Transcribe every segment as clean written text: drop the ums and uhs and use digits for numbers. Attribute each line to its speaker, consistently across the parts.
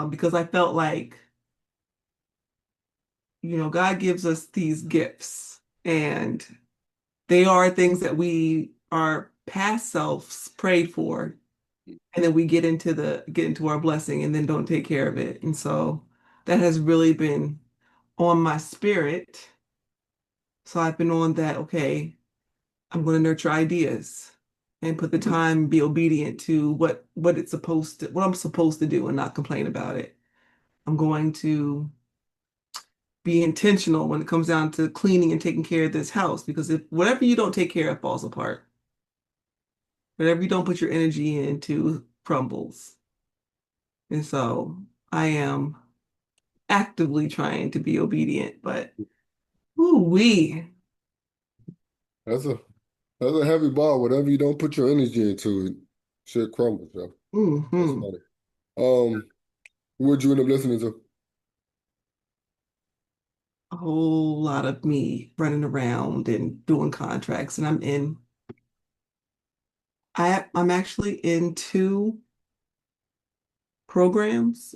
Speaker 1: because I felt like, God gives us these gifts and they are things that we our past selves prayed for, and then we get into our blessing and then don't take care of it. And so that has really been on my spirit. So I've been on that, okay, I'm going to nurture ideas and put the time, be obedient to what I'm supposed to do and not complain about it. I'm going to be intentional when it comes down to cleaning and taking care of this house because if whatever you don't take care of falls apart. Whatever you don't put your energy into crumbles. And so I am actively trying to be obedient, but ooh wee.
Speaker 2: That's a that's a heavy ball. Whatever you don't put your energy into, it shit crumbles, yo. That's
Speaker 1: Hmm.
Speaker 2: funny. What'd you end up listening to?
Speaker 1: A whole lot of me running around and doing contracts, and I'm actually in two programs,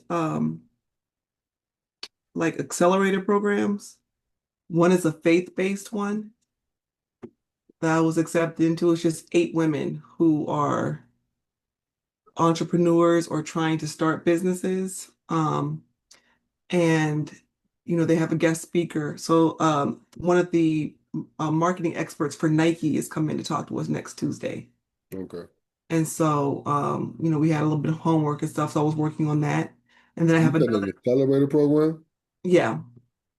Speaker 1: like accelerator programs. One is a faith-based one that I was accepted into. It's just 8 women who are entrepreneurs or trying to start businesses. And they have a guest speaker. So one of the marketing experts for Nike is coming to talk to us next Tuesday.
Speaker 2: Okay.
Speaker 1: And so we had a little bit of homework and stuff, so I was working on that. And then I
Speaker 2: You
Speaker 1: have
Speaker 2: said
Speaker 1: another,
Speaker 2: an accelerator program?
Speaker 1: yeah,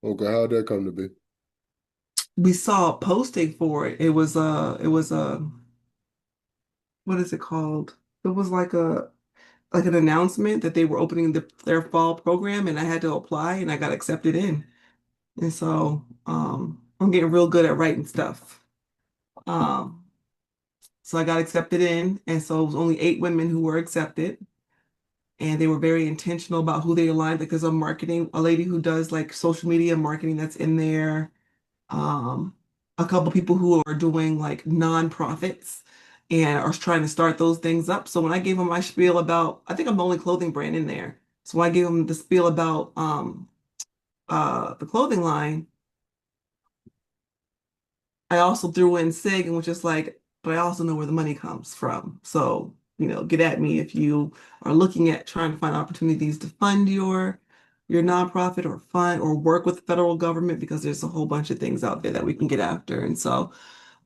Speaker 2: Okay, how'd that come to be?
Speaker 1: we saw a posting for it. It was what is it called? It was like an announcement that they were opening their fall program, and I had to apply, and I got accepted in. And so I'm getting real good at writing stuff. Um, so I got accepted in, and so it was only 8 women who were accepted, and they were very intentional about who they aligned because of marketing. A lady who does like social media marketing that's in there. Um, a couple people who are doing like nonprofits and are trying to start those things up. So when I gave them my spiel about, I think I'm the only clothing brand in there. So when I gave them the spiel about the clothing line, I also threw in SIG and was just like, but I also know where the money comes from. So, get at me if you are looking at trying to find opportunities to fund your nonprofit or fund or work with the federal government because there's a whole bunch of things out there that we can get after. And so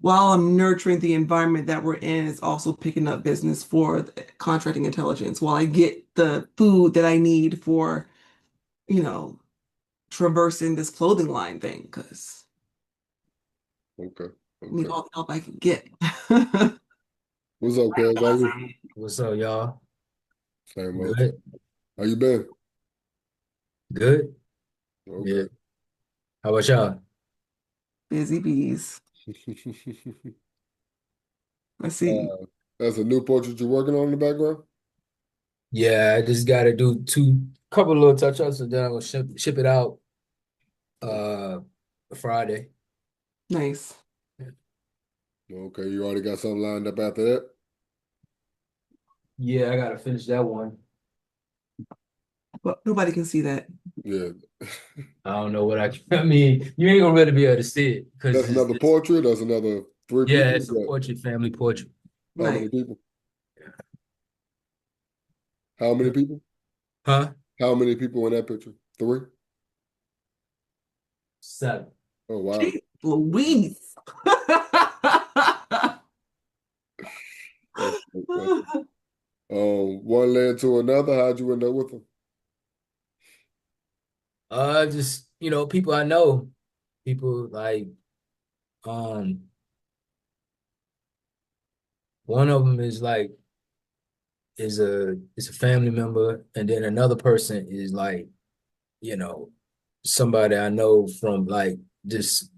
Speaker 1: while I'm nurturing the environment that we're in, it's also picking up business for the contracting intelligence while I get the food that I need for, you know, traversing this clothing line thing because
Speaker 2: Okay,
Speaker 1: I need
Speaker 2: okay.
Speaker 1: all the help I can get.
Speaker 2: What's up, Craig? How you?
Speaker 3: What's up, y'all?
Speaker 2: Same old.
Speaker 3: Good,
Speaker 2: How you been?
Speaker 3: good. Yeah.
Speaker 2: Okay.
Speaker 3: How about y'all?
Speaker 1: Busy bees. I see.
Speaker 2: That's a new portrait you're working on in the background?
Speaker 3: Yeah, I just gotta do couple little touch-ups and then I'm gonna ship it out uh Friday.
Speaker 1: Nice.
Speaker 2: Okay, you already got something lined up after that?
Speaker 3: Yeah, I gotta finish that one.
Speaker 1: But nobody can see that.
Speaker 2: Yeah.
Speaker 3: I don't know what I mean, you ain't gonna really be able to see it
Speaker 2: That's
Speaker 3: because
Speaker 2: another portrait. That's another three
Speaker 3: yeah,
Speaker 2: people.
Speaker 3: it's a portrait, family portrait.
Speaker 2: How
Speaker 1: Nice.
Speaker 2: many people? How many people?
Speaker 3: Huh?
Speaker 2: How many people in that picture? Three?
Speaker 3: 7.
Speaker 2: Oh, wow.
Speaker 1: Jeez Louise.
Speaker 2: That's so funny. One led to another. How'd you end up with them?
Speaker 3: Just people I know, people like um one of them is a family member, and then another person is like, you know, somebody I know from like just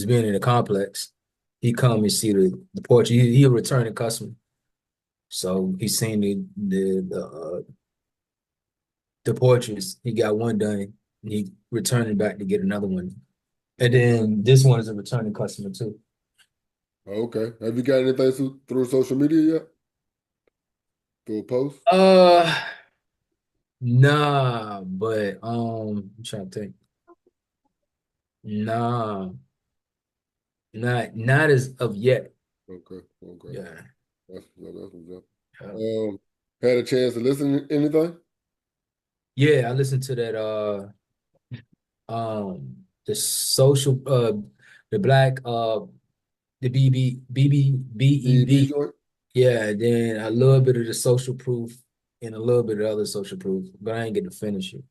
Speaker 3: being in the complex. He come and see the porch. He a returning customer, so he seen the portraits. He got one done. He returning back to get another one, and then this one is a returning customer too.
Speaker 2: Okay. Have you got anything through social media yet? Through a post?
Speaker 3: Uh, Nah, but I'm trying to think. Nah, not as of yet.
Speaker 2: Okay, okay.
Speaker 3: Yeah.
Speaker 2: That's what's up.
Speaker 3: Yeah.
Speaker 2: Had a chance to listen to anything?
Speaker 3: Yeah, I listened to that the social the black the
Speaker 2: BEB
Speaker 3: BEV.
Speaker 2: joint?
Speaker 3: Yeah, then a little bit of the social proof and a little bit of other social proof, but I ain't get to finish it.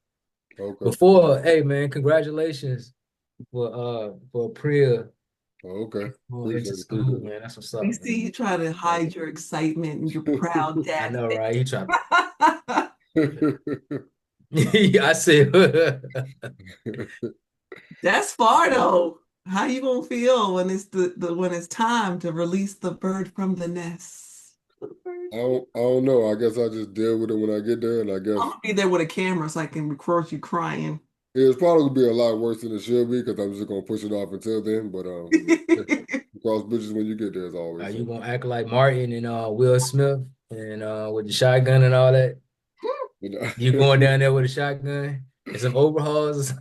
Speaker 2: Okay,
Speaker 3: Before, hey man, congratulations for Priya
Speaker 2: okay.
Speaker 3: going into
Speaker 2: Appreciate it,
Speaker 3: school,
Speaker 2: appreciate it.
Speaker 3: man. That's what's
Speaker 1: You
Speaker 3: up,
Speaker 1: see,
Speaker 3: man.
Speaker 1: you try to hide your excitement and your proud
Speaker 3: I
Speaker 1: dad
Speaker 3: know, right? He tried.
Speaker 1: face.
Speaker 3: I said,
Speaker 1: That's far though. How you gonna feel when it's the when it's time to release the bird from the nest? The bird from-
Speaker 2: I don't know. I guess I just deal with it when I get there, and I
Speaker 1: I'm
Speaker 2: guess
Speaker 1: gonna be there with a camera so I can record you crying.
Speaker 2: it's probably gonna be a lot worse than it should be because I'm just gonna push it off until then. But yeah, cross bridges when you get there, as
Speaker 3: are
Speaker 2: always.
Speaker 3: you
Speaker 2: So.
Speaker 3: gonna act like Martin and Will Smith and with the shotgun and all that? You going down there with a shotgun and some overhauls?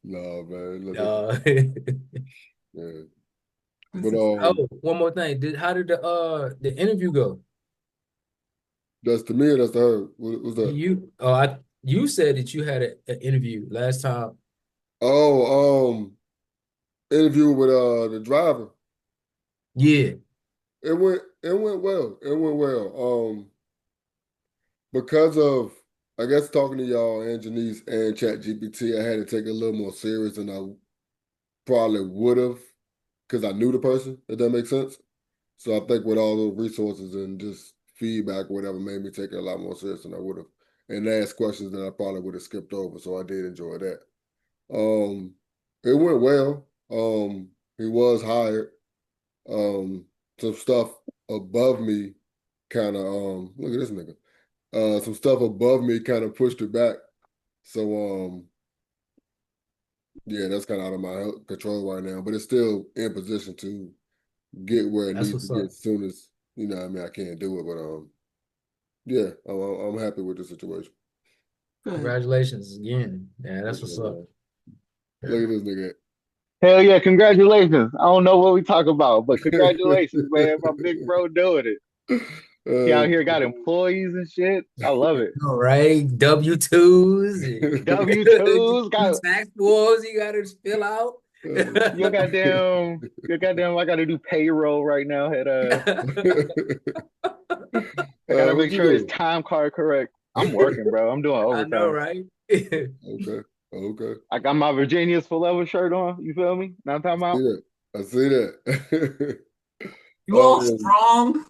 Speaker 2: Nah, man, let that be.
Speaker 3: No.
Speaker 2: Yeah.
Speaker 1: This
Speaker 2: But
Speaker 1: is
Speaker 3: Oh, one more thing. How did the interview go?
Speaker 2: that's to me, or that's to her. What's that?
Speaker 3: You said that you had an interview last time.
Speaker 2: Oh, interview with the driver.
Speaker 3: Yeah.
Speaker 2: It went well. It went well. Because of I guess talking to y'all and Janice and Chat GPT, I had to take it a little more serious than I probably would have because I knew the person, if that makes sense. So I think with all those resources and just feedback or whatever made me take it a lot more serious than I would have. And ask questions that I probably would have skipped over. So I did enjoy that. Um, it went well. He was hired. Some stuff above me kind of look at this nigga. Some stuff above me kind of pushed it back. So yeah, that's kind of out of my control right now, but it's still in position to get where it
Speaker 3: That's
Speaker 2: needs to
Speaker 3: what's
Speaker 2: get
Speaker 3: up.
Speaker 2: as soon as I mean, I can't do it, but yeah, I'm happy with the situation.
Speaker 1: good.
Speaker 3: Congratulations again. Yeah, that's
Speaker 2: Yeah,
Speaker 3: what's up.
Speaker 2: man.
Speaker 3: Yeah.
Speaker 2: Look at this nigga.
Speaker 4: Hell yeah, congratulations. I don't know what we talk about, but congratulations, man. My big bro doing it. He out here got employees and shit. I love it.
Speaker 3: All right. W-2s
Speaker 4: W-2s
Speaker 3: and
Speaker 4: got
Speaker 3: tax forms you gotta fill out.
Speaker 4: your goddamn I gotta do payroll right now. I gotta
Speaker 2: What
Speaker 4: make
Speaker 2: you
Speaker 4: sure his
Speaker 2: doing?
Speaker 4: time card correct. I'm working, bro. I'm doing
Speaker 3: I know,
Speaker 4: overtime.
Speaker 3: right?
Speaker 2: Okay, okay.
Speaker 4: I got my Virginia's Forever shirt on. You feel me? Now I'm talking
Speaker 2: See
Speaker 4: about.
Speaker 2: that? I see that.
Speaker 1: You all
Speaker 2: um,
Speaker 1: strong?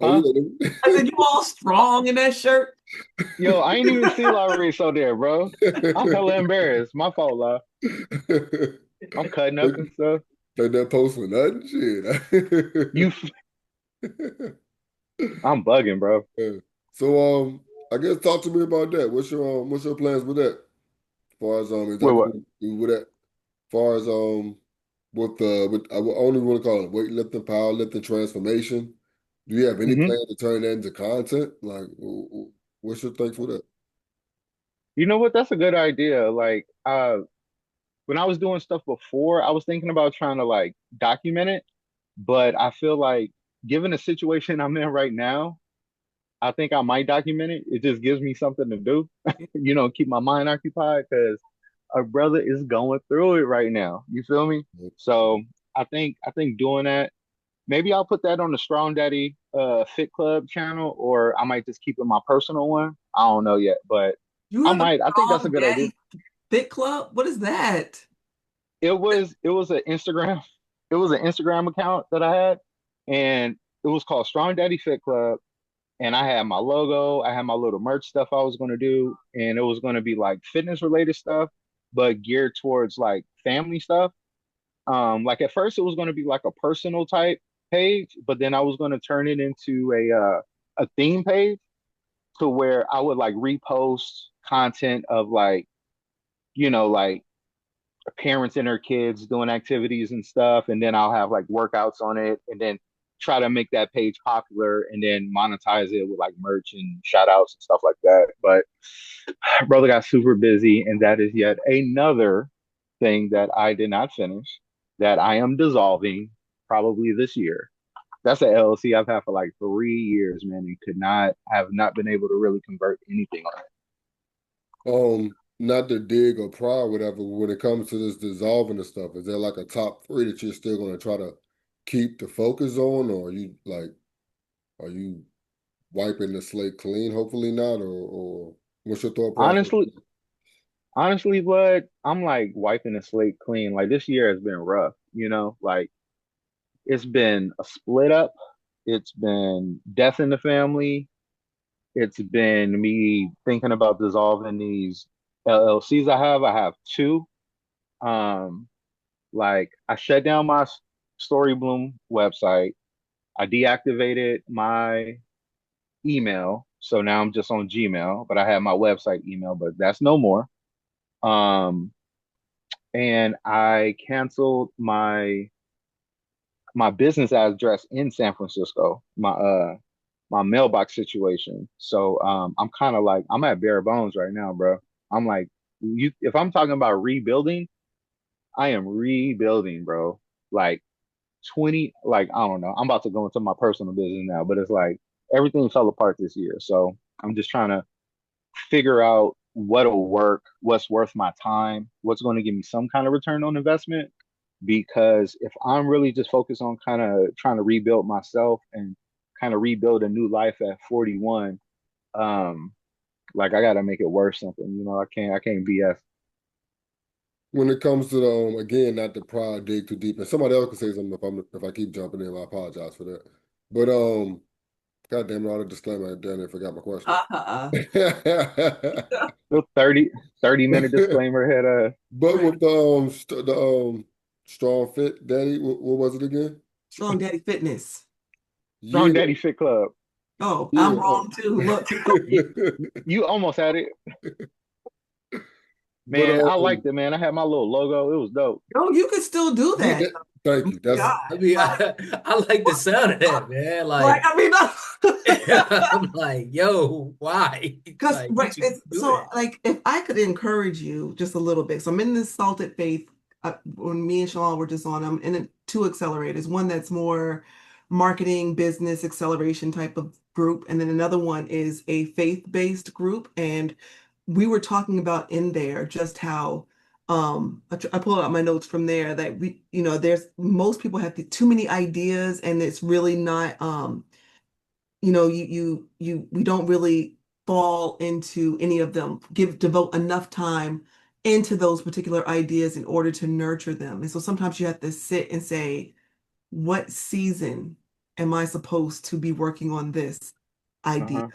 Speaker 2: oh
Speaker 4: Huh?
Speaker 2: yeah.
Speaker 1: I said you all strong in that shirt.
Speaker 4: Yo, I ain't even see Laurice there, bro. I'm hella embarrassed. My fault, La. I'm cutting up and stuff.
Speaker 2: Take that post for nothing, shit.
Speaker 4: You, I'm bugging, bro.
Speaker 2: Yeah. So I guess talk to me about that. What's your plans with that? As far as is
Speaker 4: Wait,
Speaker 2: that
Speaker 4: what?
Speaker 2: cool with that? As far as with I only want to call it weightlifting, powerlifting, transformation. Do you have any
Speaker 4: Hmm.
Speaker 2: plan to turn that into content? Like, what's your thing for that?
Speaker 4: You know what? That's a good idea. Like, when I was doing stuff before, I was thinking about trying to like document it, but I feel like given the situation I'm in right now, I think I might document it. It just gives me something to do, keep my mind occupied because our brother is going through it right now. You feel me? So I think doing that. Maybe I'll put that on the Strong Daddy Fit Club channel, or I might just keep it my personal one. I don't know yet, but
Speaker 1: You
Speaker 4: I
Speaker 1: have a
Speaker 4: might. I think that's a
Speaker 1: strong
Speaker 4: good idea.
Speaker 1: daddy fit club. What is that?
Speaker 4: It was an Instagram it was an Instagram account that I had, and it was called Strong Daddy Fit Club. And I had my logo, I had my little merch stuff I was gonna do, and it was gonna be like fitness related stuff, but geared towards like family stuff. Like at first it was gonna be like a personal type page, but then I was gonna turn it into a theme page to where I would like repost content of like parents and their kids doing activities and stuff, and then I'll have like workouts on it, and then try to make that page popular and then monetize it with like merch and shout outs and stuff like that. But brother got super busy, and that is yet another thing that I did not finish that I am dissolving probably this year. That's an LLC I've had for like 3 years, man, and could not have not been able to really convert anything on it.
Speaker 2: Not to dig or pry or whatever, when it comes to this dissolving and stuff, is there like a top three that you're still gonna try to keep the focus on, or are you wiping the slate clean? Hopefully not, or what's your thought process?
Speaker 4: Honestly, honestly, bud, I'm like wiping the slate clean. Like this year has been rough, like it's been a split up, it's been death in the family, it's been me thinking about dissolving these LLCs I have. I have two. Um, like I shut down my Storybloom website. I deactivated my email, so now I'm just on Gmail, but I have my website email, but that's no more. Um, and I canceled my business address in San Francisco, my mailbox situation. So I'm kind of like I'm at bare bones right now, bro. I'm like you if I'm talking about rebuilding, I am rebuilding, bro. Like 20, like I don't know. I'm about to go into my personal business now, but it's like everything fell apart this year. So I'm just trying to figure out what'll work, what's worth my time, what's going to give me some kind of return on investment. Because if I'm really just focused on kind of trying to rebuild myself and kind of rebuild a new life at 41, um, like I gotta make it worth something. I can't BS.
Speaker 2: When it comes to the again, not to pry dig too deep, and somebody else can say something if I keep jumping in. I apologize for that. But God damn it, all the disclaimer and then I forgot my question.
Speaker 1: Uh-uh.
Speaker 4: The 30 minute
Speaker 2: But
Speaker 4: disclaimer had
Speaker 2: with the strong fit, Daddy, what was it again?
Speaker 1: Strong Daddy Fitness.
Speaker 4: Strong
Speaker 2: Yeah,
Speaker 4: Daddy Fit Club.
Speaker 1: Oh, I'm
Speaker 2: yeah.
Speaker 1: wrong too. Look,
Speaker 4: You, you almost had it.
Speaker 2: But
Speaker 4: Man, I liked it, man. I had my little logo. It was dope.
Speaker 1: no, you could still do
Speaker 2: yeah,
Speaker 1: that.
Speaker 2: thank
Speaker 1: My
Speaker 2: you. That's
Speaker 1: God,
Speaker 3: I mean,
Speaker 1: like,
Speaker 3: I like the sound of that, man.
Speaker 1: like I mean,
Speaker 3: I'm like, yo, why?
Speaker 1: because
Speaker 3: Like, you
Speaker 1: right,
Speaker 3: should
Speaker 1: it's
Speaker 3: do
Speaker 1: so
Speaker 3: that.
Speaker 1: like if I could encourage you just a little bit. So I'm in this Salted Faith. When me and Sean were just on, I'm in two accelerators. One that's more marketing, business acceleration type of group, and then another one is a faith-based group. And we were talking about in there just how I pull out my notes from there that there's most people have too many ideas and it's really not we don't really fall into any of them, devote enough time into those particular ideas in order to nurture them. And so sometimes you have to sit and say, what season am I supposed to be working on this idea?
Speaker 4: Uh-huh.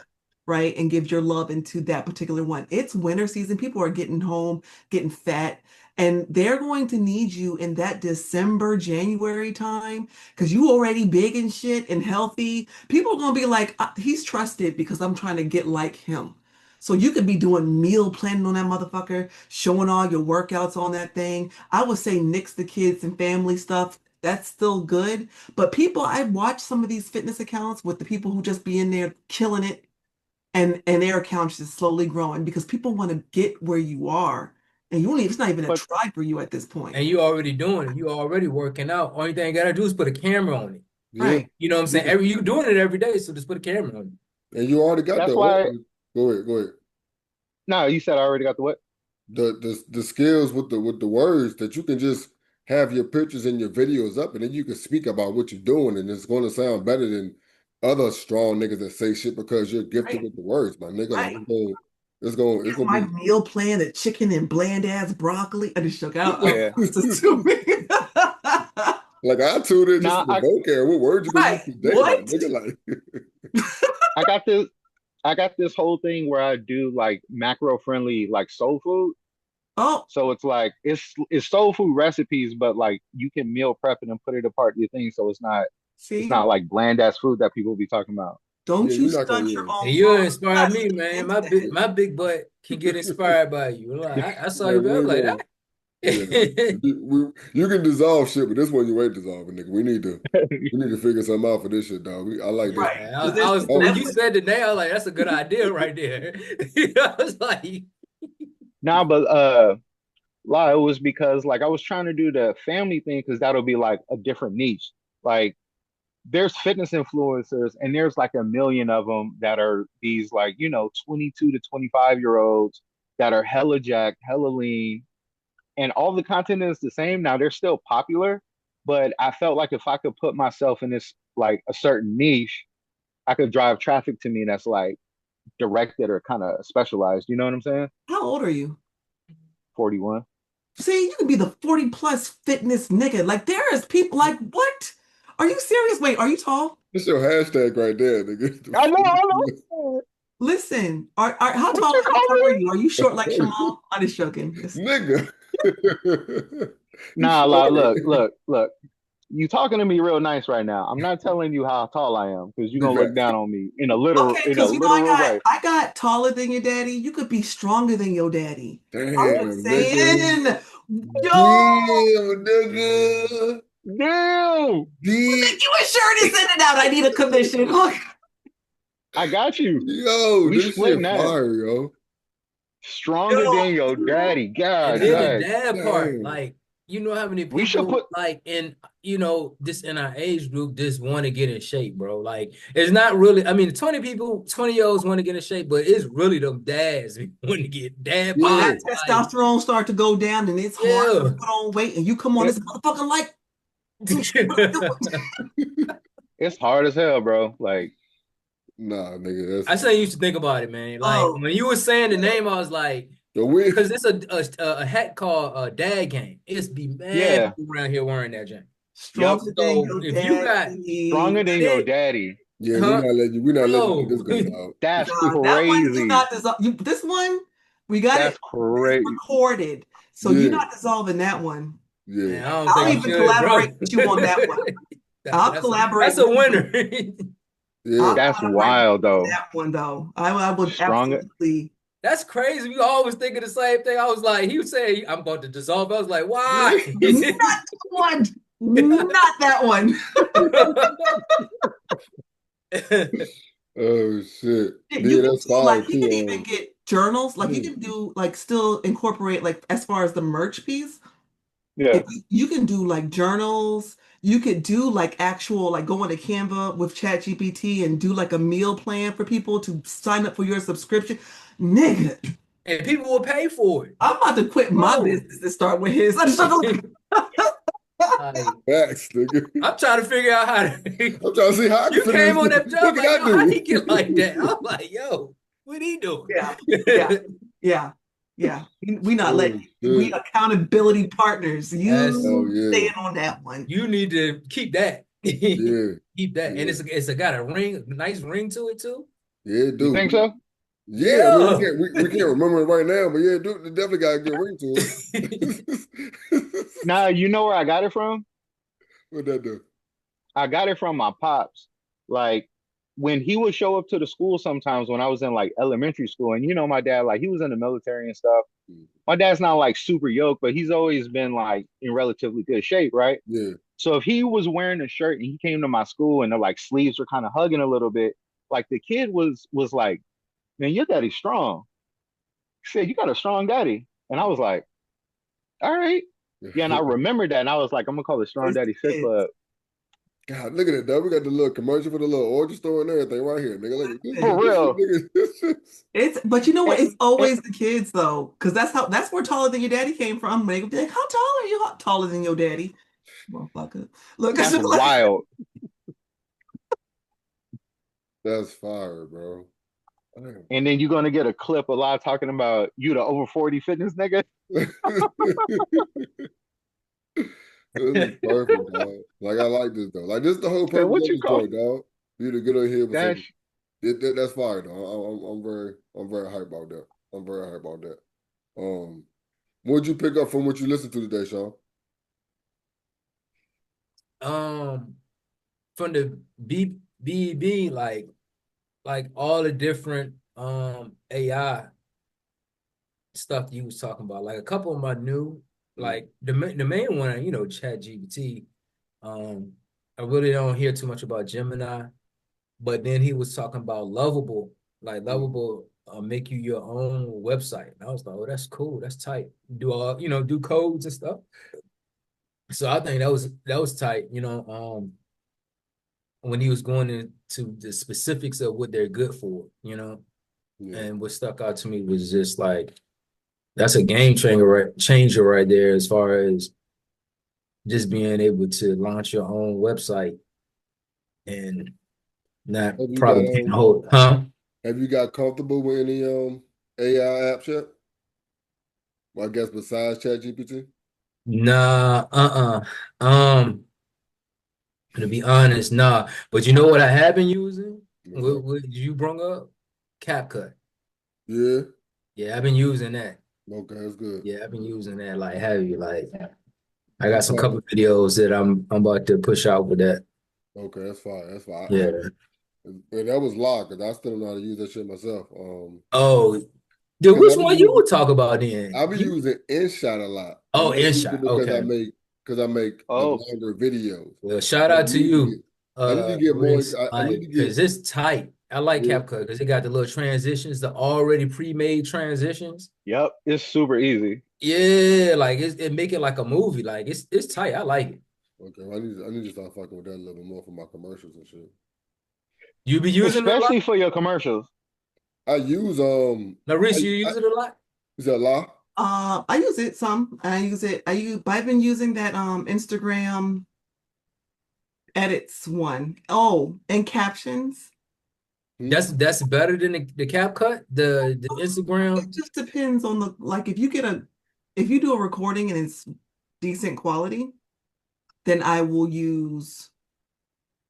Speaker 1: Right? And give your love into that particular one. It's winter season. People are getting home, getting fat, and they're going to need you in that December, January time because you already big and shit and healthy. People are going to be like, he's trusted because I'm trying to get like him. So you could be doing meal planning on that motherfucker, showing all your workouts on that thing. I would say nix the kids and family stuff. That's still good. But I watch some of these fitness accounts with the people who just be in there killing it and their accounts is slowly growing because people want to get where you are. And you don't even, it's not even a
Speaker 4: But
Speaker 1: try for you at this point.
Speaker 3: And you already doing it. You already working out. Only thing you gotta do is put a camera on it.
Speaker 2: yeah,
Speaker 1: Right.
Speaker 3: You know what I'm saying?
Speaker 2: yeah.
Speaker 3: You doing it every day, so just put a camera on
Speaker 2: And you already got the
Speaker 4: that's why
Speaker 2: go ahead, go ahead.
Speaker 4: no, you said I already got the what?
Speaker 2: The skills with the words that you can just have your pictures and your videos up, and then you can speak about what you're doing, and it's going to sound better than other strong niggas that say shit because you're gifted
Speaker 1: Right.
Speaker 2: with the words, my nigga. Like
Speaker 1: Right.
Speaker 2: it's
Speaker 1: Get
Speaker 2: gonna
Speaker 1: my
Speaker 2: be.
Speaker 1: meal plan, the chicken and bland ass broccoli. I just shook out.
Speaker 4: Yeah.
Speaker 1: It's just too big.
Speaker 2: Like I tuned in just for
Speaker 4: Now
Speaker 2: the vocab. What words you gonna use
Speaker 1: Right.
Speaker 2: today, my
Speaker 1: What?
Speaker 2: nigga? Like
Speaker 4: I got this I got this whole thing where I do like macro friendly like soul food.
Speaker 1: Oh,
Speaker 4: So it's like it's soul food recipes, but like you can meal prep it and put it apart your thing, so it's
Speaker 1: see,
Speaker 4: not like bland ass food that people be talking about.
Speaker 1: don't
Speaker 2: yeah,
Speaker 1: you
Speaker 2: you're not gonna
Speaker 1: stunt your
Speaker 2: yeah.
Speaker 3: and
Speaker 1: own
Speaker 3: you
Speaker 1: growth. You
Speaker 3: inspire
Speaker 1: gotta
Speaker 3: me,
Speaker 1: step
Speaker 3: man.
Speaker 1: into that.
Speaker 3: My big butt can get inspired by you. Like I saw you,
Speaker 2: Like
Speaker 3: but I'm
Speaker 2: we're
Speaker 3: like,
Speaker 2: gonna Yeah. You can dissolve shit, but this one you ain't dissolving, nigga. We need to figure something out for this shit, dog. I like this.
Speaker 1: Right.
Speaker 3: I,
Speaker 1: 'Cause
Speaker 3: I was
Speaker 2: Oh,
Speaker 3: when you said the name, I was like, that's a good idea right there. I was like,
Speaker 4: Nah, but it was because like I was trying to do the family thing because that'll be like a different niche. Like there's fitness influencers and there's like a million of them that are these like, 22 to 25-year olds that are hella jacked, hella lean, and all the content is the same. Now they're still popular, but I felt like if I could put myself in this like a certain niche, I could drive traffic to me that's like directed or kind of specialized. You know what I'm saying?
Speaker 1: How old are you?
Speaker 4: 41.
Speaker 1: See, you could be the 40 plus fitness nigga. Like there is people like, what? Are you serious? Wait, are you tall?
Speaker 2: it's your hashtag right there,
Speaker 4: I
Speaker 2: nigga.
Speaker 4: know, I know.
Speaker 1: Listen, how
Speaker 4: What
Speaker 1: tall
Speaker 4: you
Speaker 1: how tall
Speaker 4: calling
Speaker 1: are
Speaker 4: me?
Speaker 1: you? Are you short like Shamal? I'm just joking.
Speaker 2: Nigga. You
Speaker 4: Nah,
Speaker 2: short.
Speaker 4: look. You talking to me real nice right now. I'm not telling you how tall I am because you're
Speaker 2: Big
Speaker 4: gonna look
Speaker 2: facts.
Speaker 4: down on me in a literal
Speaker 1: Okay,
Speaker 4: in a
Speaker 1: because I
Speaker 4: literal
Speaker 1: got
Speaker 4: way.
Speaker 1: I got taller than your daddy. You could be stronger than your daddy. I'm just
Speaker 2: Damn, nigga.
Speaker 1: saying, yo,
Speaker 2: Damn, nigga.
Speaker 4: Damn,
Speaker 2: Deep.
Speaker 1: make you a shirt and send it out. I need a commission. Look,
Speaker 4: I got you.
Speaker 2: Yo,
Speaker 4: We
Speaker 2: this shit
Speaker 4: splitting that.
Speaker 2: fire, yo.
Speaker 4: Stronger
Speaker 1: yo,
Speaker 4: than your daddy.
Speaker 3: and
Speaker 4: God
Speaker 3: then the
Speaker 2: God
Speaker 4: dang.
Speaker 3: dad part,
Speaker 2: damn.
Speaker 3: like, you know how many
Speaker 4: We should
Speaker 3: people
Speaker 4: put
Speaker 3: like just in our age group just want to get in shape, bro. Like, it's not really, I mean, 20 people, 20-year-olds want to get in shape, but it's really them dads who want to get dad
Speaker 1: when
Speaker 2: Yeah.
Speaker 1: that
Speaker 3: bod. Like,
Speaker 1: testosterone start to go down and it's hard to
Speaker 3: yeah.
Speaker 1: put on weight, and you come on
Speaker 4: it.
Speaker 1: this motherfucker like,
Speaker 4: It's hard as hell, bro. Like,
Speaker 2: Nah, nigga,
Speaker 3: I
Speaker 2: that's
Speaker 3: say you should think about it, man. Like,
Speaker 1: oh,
Speaker 3: when you were saying the name, I was like,
Speaker 2: the we.
Speaker 3: because it's a hat called Dad Game. It's be mad
Speaker 4: yeah,
Speaker 3: people around here wearing that junk.
Speaker 4: yep.
Speaker 1: stronger than
Speaker 3: So
Speaker 1: your
Speaker 3: if you got
Speaker 4: Stronger
Speaker 1: daddy.
Speaker 4: than your
Speaker 3: it,
Speaker 4: daddy.
Speaker 2: Yeah,
Speaker 3: huh,
Speaker 2: we're not letting you let
Speaker 3: bro.
Speaker 2: this go, dog.
Speaker 4: That's
Speaker 1: That one you
Speaker 4: crazy.
Speaker 1: not dissolve. This one we got
Speaker 4: That's
Speaker 1: it. It's
Speaker 4: crazy.
Speaker 1: recorded, so you're
Speaker 2: Yeah,
Speaker 1: not dissolving that one.
Speaker 2: yeah.
Speaker 3: Man, I don't
Speaker 1: I'll
Speaker 3: think
Speaker 2: I,
Speaker 3: you
Speaker 1: even
Speaker 3: should, bro.
Speaker 1: collaborate with you on that one.
Speaker 3: Nah,
Speaker 1: I'll
Speaker 3: that's
Speaker 1: collaborate
Speaker 3: a
Speaker 1: with you.
Speaker 3: winner.
Speaker 2: yeah.
Speaker 1: I'll
Speaker 4: That's
Speaker 1: collaborate with
Speaker 4: wild
Speaker 1: you on
Speaker 4: though.
Speaker 1: that one, though. I would
Speaker 4: Stronger.
Speaker 1: absolutely.
Speaker 3: That's crazy. We always thinking the same thing. I was like, he was saying I'm about to dissolve. I was like, why?
Speaker 1: Not that one. Not that one.
Speaker 2: Oh shit.
Speaker 1: You
Speaker 2: Yeah,
Speaker 1: can
Speaker 2: that's
Speaker 1: do
Speaker 2: fire
Speaker 1: like you can
Speaker 2: too.
Speaker 1: even get journals. Like you
Speaker 2: Mm,
Speaker 1: can do like still incorporate like as far as the merch piece.
Speaker 4: Yeah.
Speaker 1: If you can do like journals, you could do like actual like go into Canva with ChatGPT and do like a meal plan for people to sign up for your subscription. Nigga,
Speaker 3: And people will pay for it.
Speaker 1: I'm about to quit my
Speaker 3: Bro.
Speaker 1: business and start with his.
Speaker 3: Like,
Speaker 2: facts, nigga.
Speaker 3: I'm trying to figure out how to.
Speaker 2: I'm trying to see how I can
Speaker 3: You
Speaker 2: fit
Speaker 3: came on
Speaker 2: this.
Speaker 3: that
Speaker 2: What
Speaker 3: job
Speaker 2: can
Speaker 3: like,
Speaker 2: I
Speaker 3: yo, how he get like that?
Speaker 2: do?
Speaker 3: I'm like, yo, what he doing?
Speaker 1: Yeah, yeah, yeah, yeah. We not letting
Speaker 2: Oh
Speaker 1: we
Speaker 2: shit.
Speaker 1: accountability partners.
Speaker 3: That's
Speaker 2: Oh
Speaker 1: You
Speaker 2: yeah.
Speaker 1: staying on that one.
Speaker 3: you need to keep that.
Speaker 2: Yeah.
Speaker 3: Keep that. And
Speaker 2: Yeah.
Speaker 3: it's got a ring, nice ring to it too.
Speaker 2: Yeah,
Speaker 4: You think
Speaker 2: dude.
Speaker 4: so?
Speaker 2: Yeah, I mean
Speaker 3: Yeah.
Speaker 2: we can't remember it right now, but yeah, dude, it definitely got a good ring to it.
Speaker 4: Nah, you know where I got it from?
Speaker 2: What that do?
Speaker 4: I got it from my pops. Like when he would show up to the school sometimes when I was in like elementary school, and my dad, like he was in the military and stuff. My dad's not like super yoked, but he's always been like in relatively good shape, right?
Speaker 2: Yeah.
Speaker 4: So if he was wearing a shirt and he came to my school and the like sleeves were kind of hugging a little bit, like the kid was like, "Man, your daddy's strong." He said, "You got a strong daddy," and I was like, "All right." Yeah, and I remembered that, and I was like, "I'm gonna call it Strong
Speaker 1: It's the
Speaker 4: Daddy Fit
Speaker 1: kids.
Speaker 4: Club."
Speaker 2: God, look at it, though. We got the little commercial for the little orgy store and everything right here, nigga. Look at
Speaker 4: For
Speaker 2: this shit,
Speaker 4: real.
Speaker 2: nigga. This shit's-
Speaker 1: But you know
Speaker 4: And,
Speaker 1: what? It's
Speaker 4: and
Speaker 1: always the kids though, because that's where taller than your daddy came from. They be like, "How tall are you?" Taller than your daddy, motherfucker. Look,
Speaker 4: that's wild.
Speaker 2: That's fire, bro. Damn.
Speaker 4: And then you're gonna get a clip a lot talking about you the over 40 fitness nigga.
Speaker 2: This is perfect, dog. Like I like this though. Like this is the whole
Speaker 4: Said,
Speaker 2: purpose
Speaker 4: what
Speaker 2: of
Speaker 4: you
Speaker 2: this
Speaker 4: call
Speaker 2: joint, dog. For you to get on here with
Speaker 4: that?
Speaker 2: some. That's fire, though. I'm very hyped about that. I'm very hyped about that. Um, what'd you pick up from what you listened to today, Sean?
Speaker 3: um from the BEB, like all the different AI stuff you was talking about. Like a couple of them I knew, Like the main one, Chat GPT. Um, I really don't hear too much about Gemini, but then he was talking about Lovable, like
Speaker 2: Mm.
Speaker 3: Lovable make you your own website. And I was like, oh, that's cool, that's tight. Do all, do codes and stuff. So I think that was tight, when he was going into the specifics of what they're good for,
Speaker 2: Yeah.
Speaker 3: and what stuck out to me was just like that's a game changer right there as far as just being able to launch your own website and not
Speaker 2: Have you got
Speaker 3: probably paying a whole, huh?
Speaker 2: have you got comfortable with any AI apps yet? Well, I guess besides ChatGPT?
Speaker 3: Nah, Um, to be honest, nah. But you know what I have been using?
Speaker 2: What's that?
Speaker 3: What you brought up? CapCut.
Speaker 2: Yeah.
Speaker 3: Yeah, I've been using that.
Speaker 2: Okay, that's good.
Speaker 3: Yeah, I've been using that like heavy. Like I
Speaker 2: I'm
Speaker 3: got some
Speaker 2: starting
Speaker 3: couple videos that I'm about to push out with that.
Speaker 2: okay, that's fine. That's fine.
Speaker 3: Yeah.
Speaker 2: And that was locked because I still don't know how to use that shit myself.
Speaker 3: Oh, dude,
Speaker 2: Because
Speaker 3: which one you would talk about then?
Speaker 2: I be
Speaker 3: You
Speaker 2: using InShot a lot,
Speaker 3: Oh,
Speaker 2: and I use it
Speaker 3: InShot.
Speaker 2: because
Speaker 3: Okay.
Speaker 2: I make the
Speaker 4: Oh,
Speaker 2: longer videos.
Speaker 3: Well, shout
Speaker 2: I
Speaker 3: out to
Speaker 2: need to get
Speaker 3: you,
Speaker 2: I need to get more.
Speaker 3: Reese.
Speaker 2: I need
Speaker 3: Like,
Speaker 2: to get
Speaker 3: cause it's tight. I like
Speaker 2: yeah.
Speaker 3: CapCut because it got the little transitions, the already pre-made transitions.
Speaker 4: yep. It's super easy.
Speaker 3: Yeah, like it make it like a movie. Like it's tight. I like it.
Speaker 2: Okay, well, I need to start fucking with that a little bit more for my commercials and shit.
Speaker 3: You be using it a lot?
Speaker 4: Especially for your commercials.
Speaker 2: I use
Speaker 3: No,
Speaker 2: I,
Speaker 3: Reese, you use it a lot?
Speaker 2: is that law?
Speaker 1: I use it some. I've been using that Instagram edits one. Oh, and captions.
Speaker 2: Hmm?
Speaker 3: That's better than the CapCut, the
Speaker 1: It
Speaker 3: Instagram.
Speaker 1: just depends on the like if you do a recording and it's decent quality, then I will use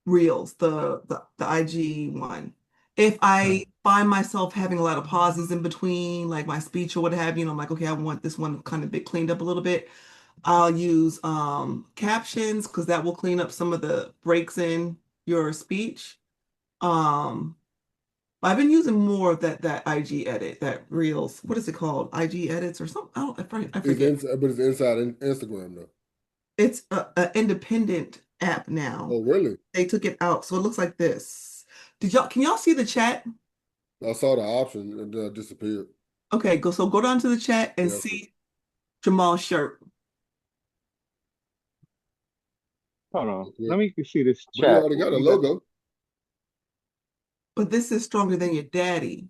Speaker 1: Reels, the IG one. If I find myself having a lot of pauses in between, like my speech or what have you, and I'm like, okay, I want this one kind of bit cleaned up a little bit. I'll use captions because that will clean up some of the breaks in your speech. Um, I've been using more of that IG edit, that Reels. What is it called? IG edits or something? I forget.
Speaker 2: But it's inside Instagram though.
Speaker 1: It's a independent app now.
Speaker 2: Oh, really?
Speaker 1: They took it out, so it looks like this. Can y'all see the chat?
Speaker 2: I saw the option and then it disappeared.
Speaker 1: Okay, go down to the chat and
Speaker 2: Yeah, I see.
Speaker 1: see Jamal's shirt.
Speaker 4: Hold on.
Speaker 2: Yeah.
Speaker 4: Let me see this
Speaker 2: But he
Speaker 4: chat.
Speaker 2: already got a
Speaker 4: We got
Speaker 2: logo.
Speaker 1: But this is stronger than your daddy.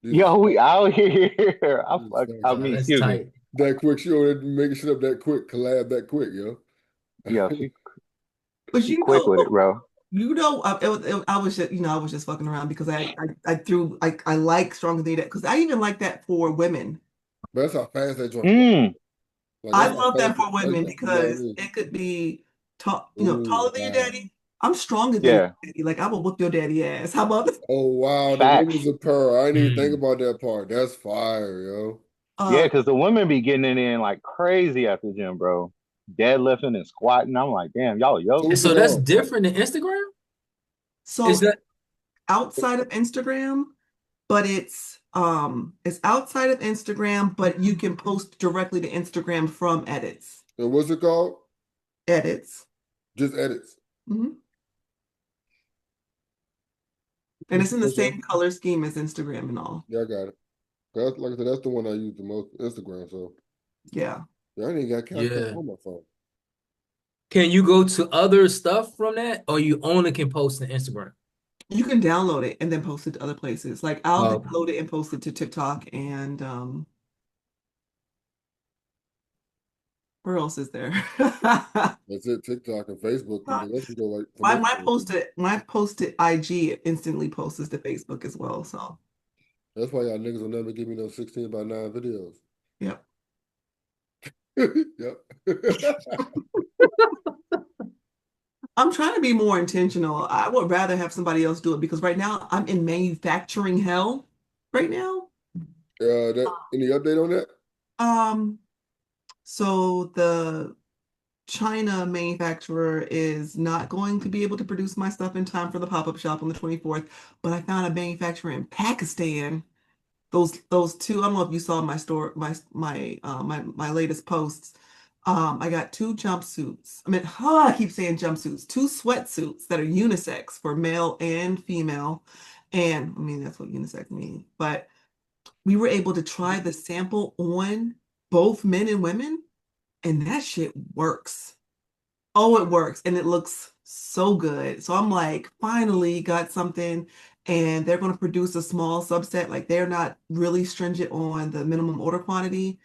Speaker 2: Jesus
Speaker 4: yo, we
Speaker 2: Christ.
Speaker 4: out here.
Speaker 2: Jesus
Speaker 4: I
Speaker 2: Christ.
Speaker 3: Nah,
Speaker 4: mean,
Speaker 3: that's
Speaker 4: excuse me.
Speaker 3: tight.
Speaker 2: That quick. She already making shit up that quick. Collab that quick, yo.
Speaker 4: Yo,
Speaker 1: But
Speaker 4: she quick with it, bro.
Speaker 1: I was just fucking around because I like stronger than that because I even like that for women.
Speaker 2: But that's how fast that joint go.
Speaker 4: Mm,
Speaker 2: Like
Speaker 1: I
Speaker 2: that's how
Speaker 1: love that
Speaker 2: fast
Speaker 1: for
Speaker 2: that's
Speaker 1: women
Speaker 2: how, you know what I
Speaker 1: because
Speaker 2: mean?
Speaker 1: it could be
Speaker 2: Ooh,
Speaker 1: taller than your
Speaker 2: wow.
Speaker 1: daddy. I'm stronger than your
Speaker 4: yeah.
Speaker 1: daddy. Like I will whoop your daddy ass. How about this?
Speaker 2: Oh wow, the women's
Speaker 4: Facts.
Speaker 2: apparel. I didn't even think
Speaker 3: Mm.
Speaker 2: about that part. That's fire, yo.
Speaker 4: Yeah,
Speaker 1: Uh,
Speaker 4: because the women be getting it in like crazy at the gym, bro. Deadlifting and squatting. I'm like, damn, y'all
Speaker 2: So
Speaker 3: And
Speaker 4: yoked.
Speaker 2: what's it
Speaker 3: so that's
Speaker 2: on?
Speaker 3: different than Instagram? Is
Speaker 1: so
Speaker 3: that
Speaker 1: outside of Instagram, but it's outside of Instagram, but you can post directly to Instagram from edits.
Speaker 2: And what's it called?
Speaker 1: Edits.
Speaker 2: Just edits.
Speaker 1: Mhm. And
Speaker 2: What's
Speaker 1: it's
Speaker 2: the
Speaker 1: in the
Speaker 2: first one?
Speaker 1: same color scheme as Instagram and all.
Speaker 2: Yeah, I got it. That's like I said, that's the one I use the most, Instagram. So
Speaker 1: Yeah.
Speaker 2: yeah, I ain't even got CapCut
Speaker 3: yeah.
Speaker 2: on my phone.
Speaker 3: Can you go to other stuff from that, or you only can post to Instagram?
Speaker 1: You can download it and then post it to other places. Like I'll
Speaker 3: Oh,
Speaker 1: download it and post it to TikTok and where else is there?
Speaker 2: That's it. TikTok and Facebook.
Speaker 1: My
Speaker 2: Everything else can go like from
Speaker 1: my
Speaker 2: Instagram.
Speaker 1: posted IG it instantly posts to Facebook as well. So
Speaker 2: That's why y'all niggas will never give me no 16:9 videos.
Speaker 1: yep.
Speaker 2: Yep.
Speaker 1: I'm trying to be more intentional. I would rather have somebody else do it because right now I'm in manufacturing hell right now.
Speaker 2: That any update on that?
Speaker 1: Um, so the China manufacturer is not going to be able to produce my stuff in time for the pop-up shop on the 24th, but I found a manufacturer in Pakistan. Those two, I don't know if you saw my store, my latest posts. I got two jumpsuits. I mean, I keep saying jumpsuits, two sweatsuits that are unisex for male and female. And I mean, that's what unisex means. But we were able to try the sample on both men and women, and that shit works. Oh, it works and it looks so good. So I'm like, finally got something, and they're going to produce a small subset. Like they're not really stringent on the minimum order quantity.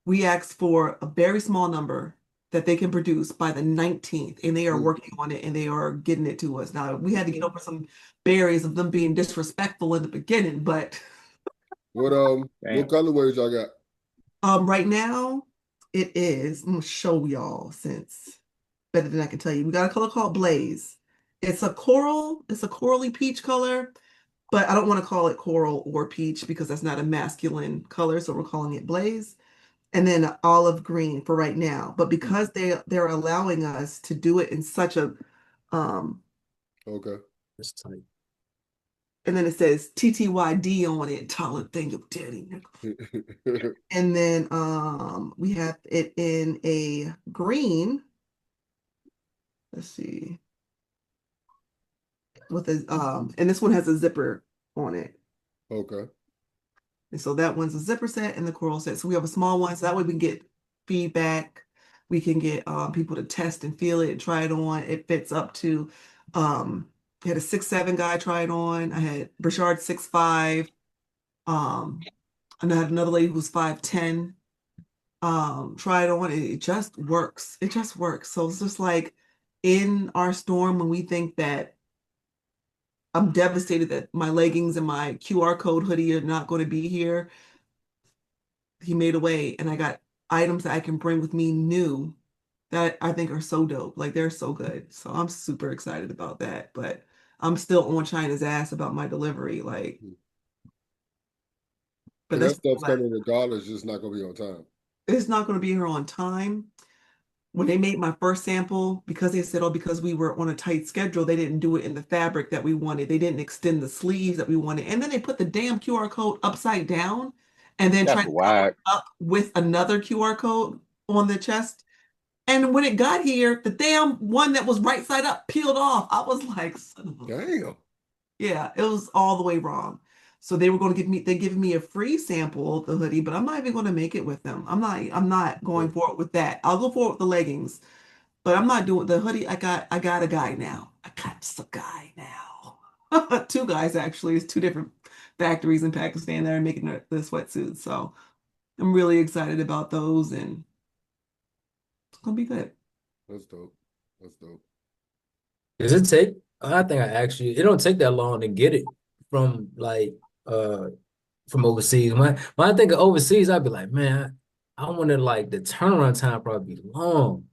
Speaker 1: We asked for a very small number that they can produce by the 19th, and they are
Speaker 2: Mm.
Speaker 1: working on it and they are getting it to us. Now, we had to get over some barriers of them being disrespectful in the beginning, but
Speaker 2: What
Speaker 4: Damn.
Speaker 2: colorways y'all got?
Speaker 1: right now it is, I'm gonna show y'all since better than I can tell you. We got a color called Blaze. It's a corally peach color, but I don't want to call it coral or peach because that's not a masculine color, so we're calling it Blaze. And then olive green for right now. But because they're allowing us to do it in such a
Speaker 2: Okay.
Speaker 3: It's tight.
Speaker 1: and then it says TTYD on it, taller than your daddy. And then we have it in a green. Let's see. With a and this one has a zipper on it.
Speaker 2: Okay.
Speaker 1: And so that one's a zipper set and the coral set. So we have a small one, so that way we can get feedback. We can get people to test and feel it and try it on. It fits up to I had a 6'7" guy try it on. I had Brashard 6'5". And I had another lady who was 5'10", try it on. It just works. It just works. So it's just like in our storm when we think that I'm devastated that my leggings and my QR code hoodie are not going to be here. He made a way, and I got items that I can bring with me new that I think are so dope. Like they're so good. So I'm super excited about that. But I'm still on China's ass about my delivery. Like, but
Speaker 2: And that
Speaker 1: that's
Speaker 2: stuff's coming regardless, just not gonna be on time.
Speaker 1: it's not going to be here on time. When they made my first sample, because they said, oh, because we were on a tight schedule, they didn't do it in the fabric that we wanted. They didn't extend the sleeves that we wanted. And then they put the damn QR code upside down and then
Speaker 4: That's
Speaker 1: tried to cover it
Speaker 4: whack.
Speaker 1: up with another QR code on the chest. And when it got here, the damn one that was right side up peeled off. I was like, son of a...
Speaker 2: Damn.
Speaker 1: Yeah, it was all the way wrong. So they were going to they're giving me a free sample of the hoodie, but I'm not even going to make it with them. I'm not going forward with that. I'll go forward with the leggings. But I'm not doing the hoodie. I got a guy now. I got a guy now. Two guys actually. It's two different factories in Pakistan that are making the sweatsuits. So I'm really excited about those and it's gonna be good.
Speaker 2: That's dope. That's dope.
Speaker 3: Does it take? I think I actually it don't take that long to get it from like uh from overseas. When I think of overseas, I'd be like, man, I wanted like the turnaround time probably be long.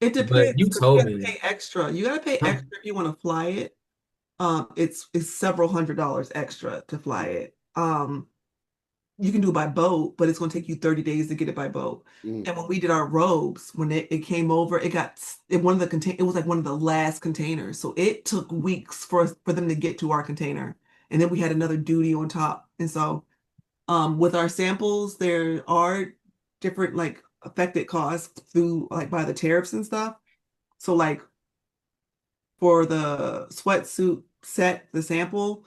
Speaker 1: It
Speaker 3: But
Speaker 1: depends
Speaker 3: you
Speaker 1: because you
Speaker 3: told
Speaker 1: got to
Speaker 3: me,
Speaker 1: pay extra. You got to pay
Speaker 3: huh?
Speaker 1: extra if you want to fly it. It's several $100s extra to fly it. You can do it by boat, but it's going to take you 30 days to get it by boat.
Speaker 2: Mm.
Speaker 1: And when we did our robes, when it came over, one of the it was like one of the last containers. So it took weeks for them to get to our container. And then we had another duty on top. And so with our samples, there are different like affected costs through like by the tariffs and stuff. So like for the sweatsuit set, the sample,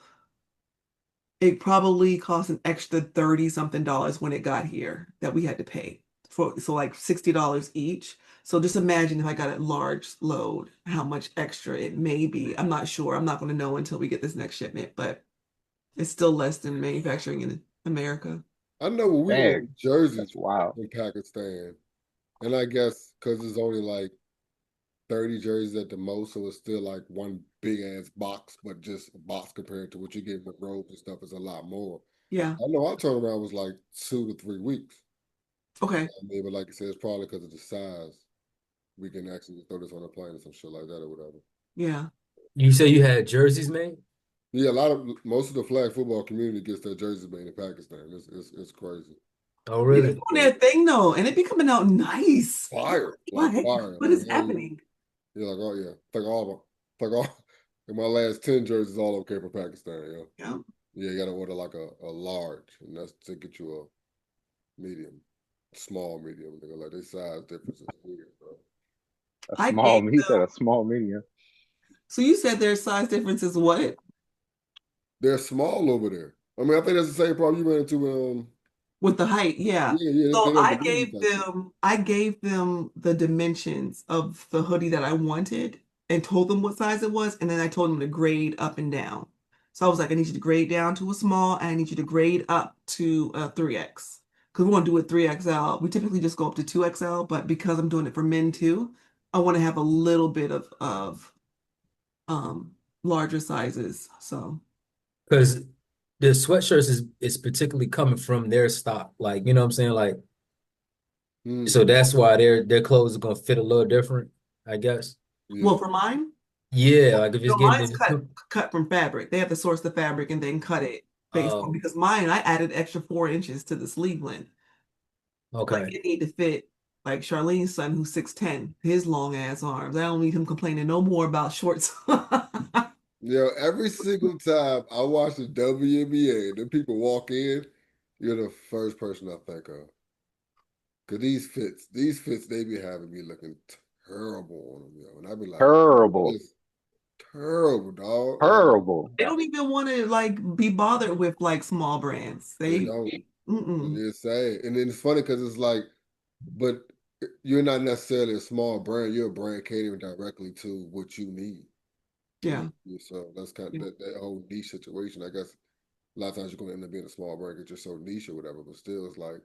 Speaker 1: it probably cost an extra 30 something dollars when it got here that we had to pay for, so like $60 each. So just imagine if I got a large load, how much extra it may be. I'm not sure. I'm not going to know until we get this next shipment, but it's still less than manufacturing in America.
Speaker 2: I know when we ordered
Speaker 4: Dang.
Speaker 2: jerseys
Speaker 4: That's wild.
Speaker 2: in Pakistan, and I guess because it's only like 30 jerseys at the most, so it's still like one big ass box, but just a box compared to what you get with robes and stuff is a lot more.
Speaker 1: Yeah.
Speaker 2: I know our turnaround was like 2 to 3 weeks.
Speaker 1: Okay.
Speaker 2: I mean, but like I said, it's probably because of the size. We can actually throw this on a plane or some shit like that or whatever.
Speaker 1: Yeah.
Speaker 3: You say you had jerseys made?
Speaker 2: Yeah, most of the flag football community gets their jerseys made in Pakistan. It's crazy.
Speaker 3: Oh,
Speaker 1: They be
Speaker 3: really?
Speaker 1: doing their thing though, and it be coming out nice.
Speaker 2: Like
Speaker 1: Like,
Speaker 2: fire.
Speaker 1: what
Speaker 2: Like
Speaker 1: is
Speaker 2: hell yeah.
Speaker 1: happening?
Speaker 2: You're like, oh yeah. Like all of them. Like all like my last 10 jerseys all okay from Pakistan, yeah.
Speaker 1: Yeah.
Speaker 2: Yeah, you gotta order like a large, and that's to get you a medium. small medium, nigga. Like they size difference is weird, bro.
Speaker 4: A
Speaker 1: I gave
Speaker 4: small, he said
Speaker 1: them.
Speaker 4: a small medium.
Speaker 1: So you said their size difference is what?
Speaker 2: They're small over there. I mean, I think that's the same problem you ran into.
Speaker 1: With the height, yeah.
Speaker 2: Yeah, they
Speaker 1: So
Speaker 2: don't believe you type shit.
Speaker 1: I gave them the dimensions of the hoodie that I wanted and told them what size it was, and then I told them to grade up and down. So I was like, I need you to grade down to a small, and I need you to grade up to a 3X. Because we want to do a 3XL. We typically just go up to 2XL, but because I'm doing it for men too, I want to have a little bit of um larger sizes. So
Speaker 3: Because the sweatshirts is particularly coming from their stock. Like, you know what I'm saying? Like, so
Speaker 2: Mm,
Speaker 3: that's why their clothes are gonna fit a little different, I guess.
Speaker 2: yeah.
Speaker 1: well, for mine.
Speaker 3: Yeah, like if it's
Speaker 1: No,
Speaker 3: getting
Speaker 1: mine's
Speaker 3: into
Speaker 1: cut from fabric. They have to source the fabric and then cut it based on
Speaker 3: oh,
Speaker 1: because mine I added extra 4 inches to the sleeve length. Like
Speaker 3: okay.
Speaker 1: it need to fit like Charlene's son who's 6'10", his long ass arms. I don't need him complaining no more about shorts.
Speaker 2: Yo, every single time I watch the WNBA, and then people walk in, you're the first person I think of. Cause these fits, they be having me looking terrible on them, yo. And I be like,
Speaker 4: Terrible.
Speaker 2: just terrible, dog. Like
Speaker 4: Terrible.
Speaker 1: They don't even want to like be bothered with like small brands.
Speaker 2: they don't.
Speaker 1: Mm-mm.
Speaker 2: It's sad. And then it's funny because it's like, but you're not necessarily a small brand. You're a brand catering directly to what you need.
Speaker 1: Yeah.
Speaker 2: So that's kind of
Speaker 1: Yeah.
Speaker 2: that whole niche situation. I guess a lot of times you're gonna end up being a small brand because you're so niche or whatever. But still, it's like,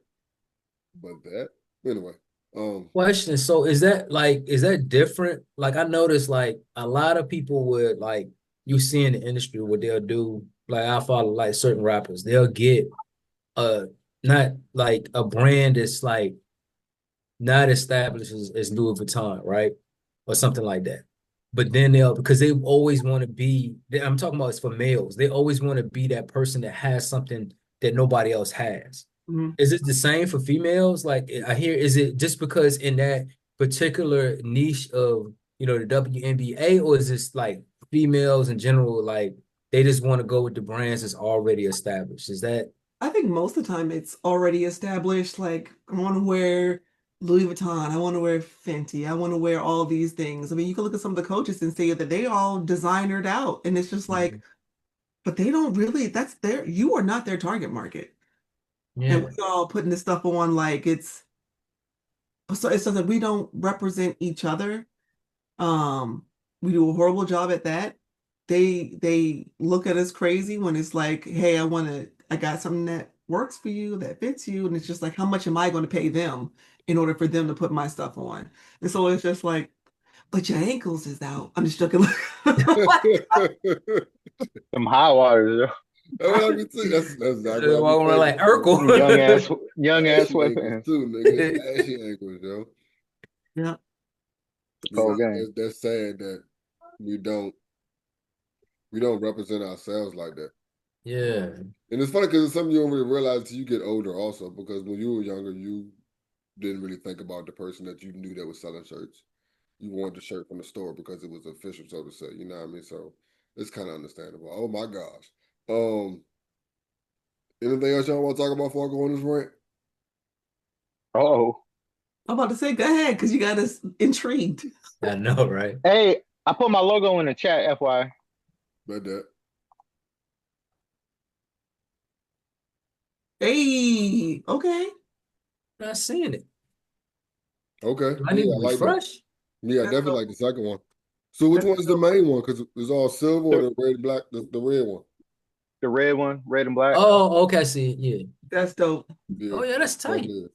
Speaker 2: but that anyway. Um,
Speaker 3: Question. So is that different? Like I noticed like a lot of people would like you see in the industry what they'll do, like I follow like certain rappers, they'll get uh not like a brand that's like not established as Louis Vuitton, right? Or something like that. But then they'll because they always want to be, I'm talking about it's for males. They always want to be that person that has something that nobody else has.
Speaker 1: Mhm.
Speaker 3: Is it the same for females? Like I hear, is it just because in that particular niche of, the WNBA, or is this like females in general, like they just want to go with the brands that's already established? Is that
Speaker 1: I think most of the time it's already established. Like, I want to wear Louis Vuitton. I want to wear Fenty. I want to wear all these things. I mean, you can look at some of the coaches and say that they all designered out. And it's just like,
Speaker 3: Mhm.
Speaker 1: but they don't really, you are not their target market. And
Speaker 3: Yeah.
Speaker 1: we all putting this stuff on like it's so that we don't represent each other. Um, we do a horrible job at that. They look at us crazy when it's like, hey, I got something that works for you, that fits you. And it's just like, how much am I going to pay them in order for them to put my stuff on? And so it's just like, but your ankles is out. I'm just joking.
Speaker 4: Some high waters,
Speaker 2: what I mean, too. That's exactly what I be
Speaker 3: Walking around like
Speaker 2: thinking, bro.
Speaker 3: Urkel.
Speaker 4: yo. Young ass
Speaker 2: Ashy ankles
Speaker 4: sweatpants.
Speaker 2: too, nigga. Ashy ankles, yo.
Speaker 1: Yeah.
Speaker 2: You know,
Speaker 4: Cold game.
Speaker 2: that's sad that we don't we don't represent ourselves like that.
Speaker 3: Yeah.
Speaker 2: And it's funny because it's something you don't really realize until you get older, also. Because when you were younger, you didn't really think about the person that you knew that was selling shirts. You wanted the shirt from the store because it was official, so to say. You know what I mean? So it's kind of understandable. Oh my gosh. Um, anything else y'all want to talk about before I go on this rant?
Speaker 4: Oh,
Speaker 1: I'm about to say, go ahead, because you got us intrigued.
Speaker 3: I know, right?
Speaker 4: hey, I put my logo in the chat, FY.
Speaker 2: About that.
Speaker 1: Hey, okay.
Speaker 3: Not seeing it.
Speaker 2: Okay.
Speaker 3: Do I need
Speaker 2: Yeah,
Speaker 3: to
Speaker 2: I like that.
Speaker 3: refresh?
Speaker 2: Yeah, I
Speaker 1: That's
Speaker 2: definitely
Speaker 1: dope.
Speaker 2: like the second one. So which
Speaker 1: That's
Speaker 2: one is the
Speaker 1: dope.
Speaker 2: main one? Because it's all silver or
Speaker 4: The,
Speaker 2: the red, black, the red one?
Speaker 4: the red one, red and black.
Speaker 3: Oh, okay, I see it. Yeah.
Speaker 1: That's dope.
Speaker 2: Yeah,
Speaker 3: Oh, yeah, that's tight.
Speaker 2: definitely.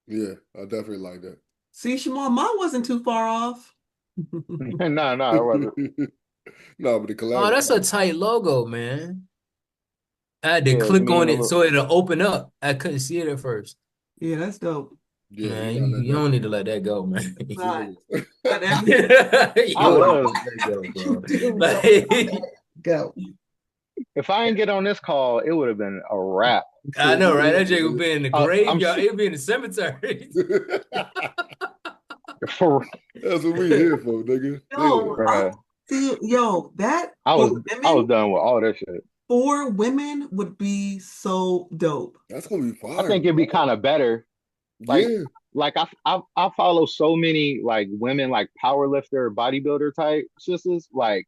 Speaker 2: Yeah, I definitely like that.
Speaker 1: See, Shimon, mine wasn't too far off.
Speaker 4: No, it wasn't.
Speaker 2: No, but the
Speaker 3: Oh,
Speaker 2: collab.
Speaker 3: that's a tight logo, man. I had to
Speaker 4: Yeah, it's
Speaker 3: click
Speaker 4: me
Speaker 3: on
Speaker 4: and a
Speaker 3: it
Speaker 4: little.
Speaker 3: so it'll open up. I couldn't see it at first.
Speaker 1: Yeah, that's dope.
Speaker 2: Yeah, you
Speaker 3: Man,
Speaker 2: gotta let
Speaker 3: you
Speaker 2: that
Speaker 3: don't need to let that go, man.
Speaker 1: Not,
Speaker 2: serious.
Speaker 1: not
Speaker 3: You
Speaker 1: everything
Speaker 4: I
Speaker 3: don't need to
Speaker 4: was.
Speaker 3: let that go,
Speaker 1: you
Speaker 3: bro.
Speaker 1: do, don't let
Speaker 3: Like,
Speaker 1: that go.
Speaker 4: If I didn't get on this call, it would have been a wrap.
Speaker 3: I know,
Speaker 2: For
Speaker 3: right? That
Speaker 2: real,
Speaker 3: Jay would be in the
Speaker 4: I'm
Speaker 3: graveyard. He'd be in the cemetery.
Speaker 4: for
Speaker 2: That's what we here for, nigga. Damn.
Speaker 1: Yo,
Speaker 4: bruh.
Speaker 1: see, yo, that
Speaker 4: I
Speaker 1: for
Speaker 4: was I was
Speaker 1: women,
Speaker 4: done with all that shit.
Speaker 1: for women would be so dope.
Speaker 2: That's gonna be
Speaker 4: I
Speaker 2: fire,
Speaker 4: think it'd be
Speaker 2: bro.
Speaker 4: kind of better. Like,
Speaker 2: Yeah.
Speaker 4: I follow so many like women like power lifter, bodybuilder type sisters like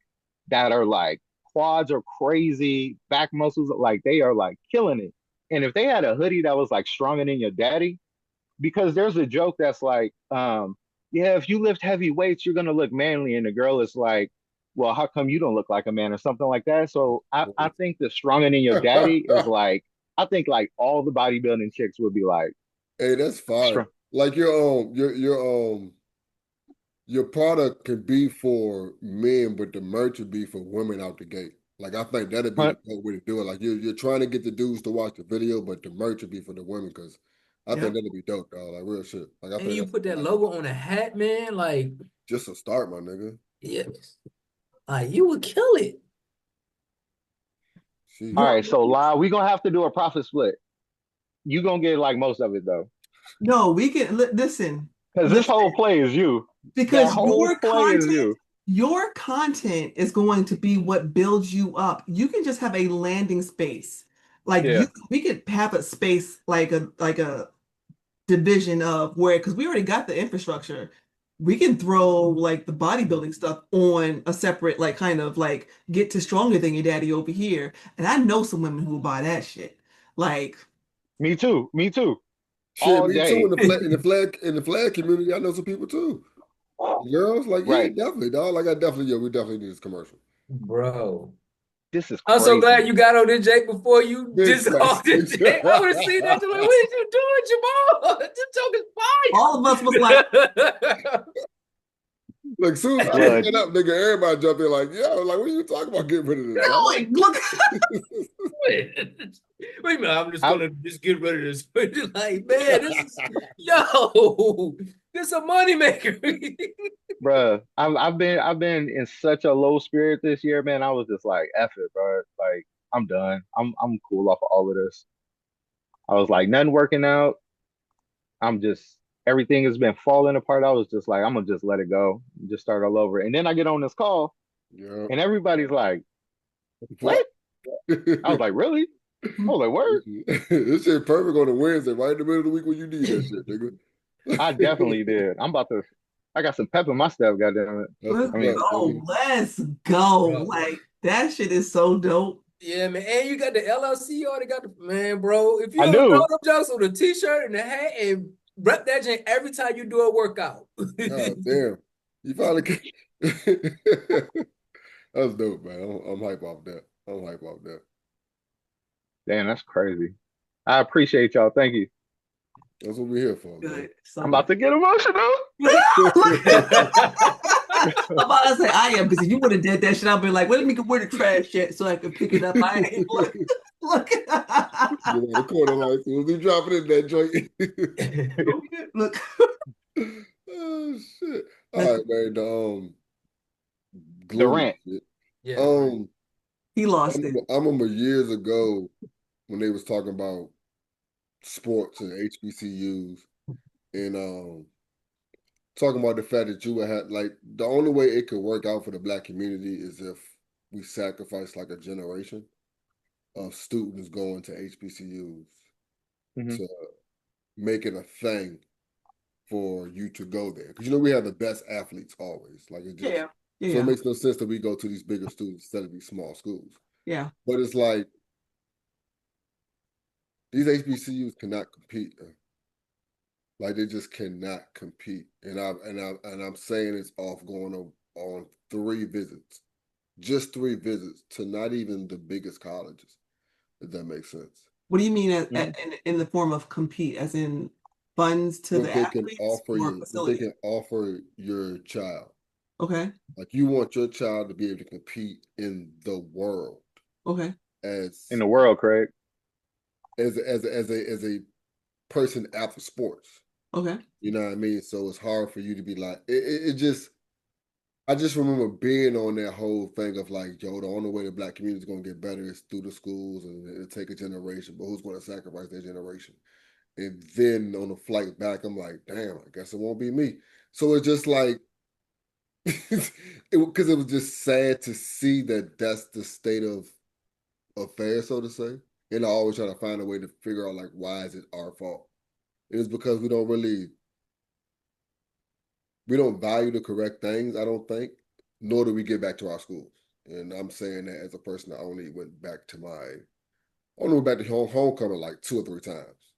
Speaker 4: that are like quads are crazy, back muscles like they are like killing it. And if they had a hoodie that was like stronger than your daddy, because there's a joke that's like, yeah, if you lift heavy weights, you're gonna look manly, and the girl is like, well, how come you don't look like a man or something like that? So I think the stronger than your daddy is like, I think like all the bodybuilding chicks would be like
Speaker 2: Hey, that's fire.
Speaker 4: strong.
Speaker 2: Like your product can be for men, but the merch would be for women out the gate. Like I think that'd be the good way to do it. Like you're trying to get the dudes to watch the video, but the merch would be for the women because I think
Speaker 1: Yep.
Speaker 2: that'd be dope, dog. Like real shit. Like I
Speaker 3: And
Speaker 2: think
Speaker 3: you
Speaker 2: that's
Speaker 3: put that
Speaker 2: like
Speaker 3: logo on a hat, man. Like,
Speaker 2: just a start, my nigga.
Speaker 3: yes, like you would kill it,
Speaker 4: All
Speaker 2: Sheesh.
Speaker 1: No,
Speaker 4: right, so La, we gonna have to do a profit split. You gonna get like most of it though,
Speaker 1: no, we can listen,
Speaker 4: because this
Speaker 1: listen,
Speaker 4: whole play is you. That
Speaker 1: because
Speaker 4: whole play is you.
Speaker 1: your content is going to be what builds you up. You can just have a landing space. Like
Speaker 4: Yeah,
Speaker 1: we could have a space like a division of where because we already got the infrastructure. We can throw like the bodybuilding stuff on a separate like kind of like get to stronger than your daddy over here. And I know some women who will buy that shit. Like
Speaker 4: me too. Me too.
Speaker 2: Shit,
Speaker 4: All
Speaker 2: me too.
Speaker 4: day.
Speaker 2: In the flag community, I know some people too. Girls, like yeah,
Speaker 4: Right.
Speaker 2: definitely, dog. Like I definitely, yeah, we definitely need this commercial.
Speaker 3: bro.
Speaker 4: This is
Speaker 3: I'm so
Speaker 4: crazy.
Speaker 3: glad you got on this, Jake, before you
Speaker 2: Big
Speaker 3: diss
Speaker 2: facts.
Speaker 3: off this Jake. I would have seen that. You're like, what are you doing, Jamal? This
Speaker 1: all of us was like,
Speaker 3: joke is fire.
Speaker 2: Like, soon as I
Speaker 4: Blood.
Speaker 2: stand up, nigga, everybody jump in like, yo, like, what are you talking about getting rid of this, dog?
Speaker 1: like, look,
Speaker 3: Wait a minute, I'm just
Speaker 4: I,
Speaker 3: gonna just get rid of this. Like, man, this is yo, this is a moneymaker.
Speaker 4: bruh, I've been in such a low spirit this year, man. I was just like, F it, bro. Like, I'm done. I'm cool off of all of this. I was like, nothing working out. I'm just everything has been falling apart. I was just like, I'm gonna just let it go, just start all over. And then I get on this call,
Speaker 2: Yeah.
Speaker 4: and everybody's like,
Speaker 2: What?
Speaker 4: what? I was like, really? I was like, word?
Speaker 2: This shit perfect on a Wednesday, right in the middle of the week when you need that shit, nigga.
Speaker 4: I definitely did. I got some pep in my step, goddamn it.
Speaker 2: That's
Speaker 1: let's
Speaker 2: what's
Speaker 4: I mean,
Speaker 2: up,
Speaker 1: go,
Speaker 2: nigga.
Speaker 1: let's go.
Speaker 3: Bro.
Speaker 1: Like that shit is so dope.
Speaker 3: Yeah, man. And you got the LLC, you already got the man, bro. If you
Speaker 4: I
Speaker 3: don't throw
Speaker 4: do.
Speaker 3: them jokes on the t-shirt and the hat and rep that thing every time you do a workout.
Speaker 2: God damn. You finally That's dope, man. I'm hype off that. I'm hype off that.
Speaker 4: Damn, that's crazy. I appreciate y'all. Thank you.
Speaker 2: That's what we're here for, man.
Speaker 1: Good.
Speaker 4: I'm
Speaker 1: So
Speaker 4: about to get emotional.
Speaker 1: I'm about to say I am because if you would have did that shit, I'd be like, let me go where the trash at so I can pick it up. I ain't look. Look.
Speaker 2: Get on the corner like soon as he drop it in that joint.
Speaker 1: Look.
Speaker 2: Oh shit. All right, man. The glue
Speaker 4: Durant.
Speaker 2: shit.
Speaker 3: Yeah, right.
Speaker 2: Um,
Speaker 1: He lost it.
Speaker 2: I remember years ago when they was talking about sports and HBCUs and talking about the fact that you would have like the only way it could work out for the black community is if we sacrifice like a generation of students going to HBCUs
Speaker 4: Mhm.
Speaker 2: to make it a thing for you to go there. Because you know we have the best athletes always. Like it just
Speaker 1: Yeah.
Speaker 2: so it
Speaker 1: Yeah.
Speaker 2: makes no sense that we go to these bigger schools instead of these small schools.
Speaker 1: Yeah.
Speaker 2: But it's like these HBCUs cannot compete. Like they just cannot compete. And I'm saying it's off going on 3 visits. Just 3 visits to not even the biggest colleges, if that makes sense.
Speaker 1: What do you mean
Speaker 4: Mhm.
Speaker 1: in the form of compete, as in funds to the
Speaker 2: What they can
Speaker 1: athletes
Speaker 2: offer
Speaker 1: or
Speaker 2: you, what they
Speaker 1: facility?
Speaker 2: can offer your child.
Speaker 1: Okay.
Speaker 2: Like you want your child to be able to compete in the world
Speaker 1: Okay.
Speaker 4: In
Speaker 2: as
Speaker 4: the world, Craig.
Speaker 2: as a person after sports.
Speaker 1: Okay.
Speaker 2: You know what I mean? So it's hard for you to be like it just I just remember being on that whole thing of like, yo, the only way the black community is gonna get better is through the schools and it'll take a generation, but who's gonna sacrifice their generation? And then on the flight back, I'm like, damn, I guess it won't be me. So it's just like because it was just sad to see that that's the state of affair, so to say. And I always try to find a way to figure out like why is it our fault? It's because we don't value the correct things, I don't think, nor do we get back to our schools. And I'm saying that as a person that only went back to only went back to homecoming like 2 or 3 times.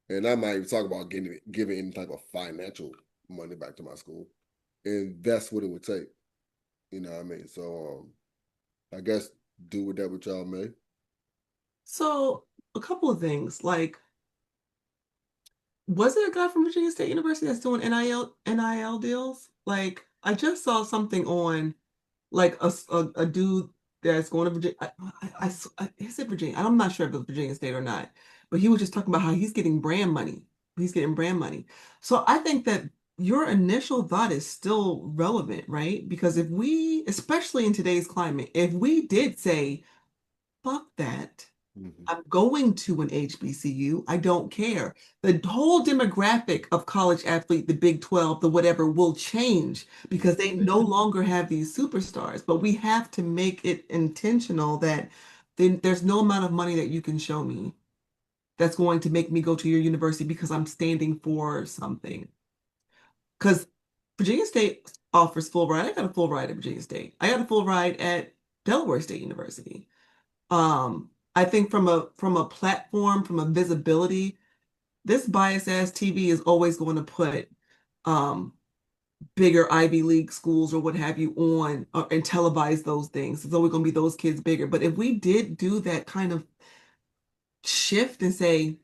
Speaker 2: And I'm not even talking about giving any type of financial money back to my school. And that's what it would take. You know what I mean? So I guess do with that what y'all may.
Speaker 1: So a couple of things, like, was it a guy from Virginia State University that's doing NIL deals? Like, I just saw something on like a dude that's going to Virginia. Is it Virginia? I'm not sure if it's Virginia State or not, but he was just talking about how he's getting brand money. He's getting brand money. So I think that your initial thought is still relevant, right? Because if we, especially in today's climate, if we did say, fuck that.
Speaker 2: Mm-hmm.
Speaker 1: I'm going to an HBCU. I don't care. The whole demographic of college athlete, the Big 12, the whatever, will change because they no longer have these superstars. But we have to make it intentional that then there's no amount of money that you can show me that's going to make me go to your university because I'm standing for something. Because Virginia State offers full ride. I got a full ride at Virginia State. I got a full ride at Delaware State University. I think from a platform, from a visibility, this bias ass TV is always going to put um bigger Ivy League schools or what have you on and televise those things. It's always going to be those kids bigger. But if we did do that kind of shift and say,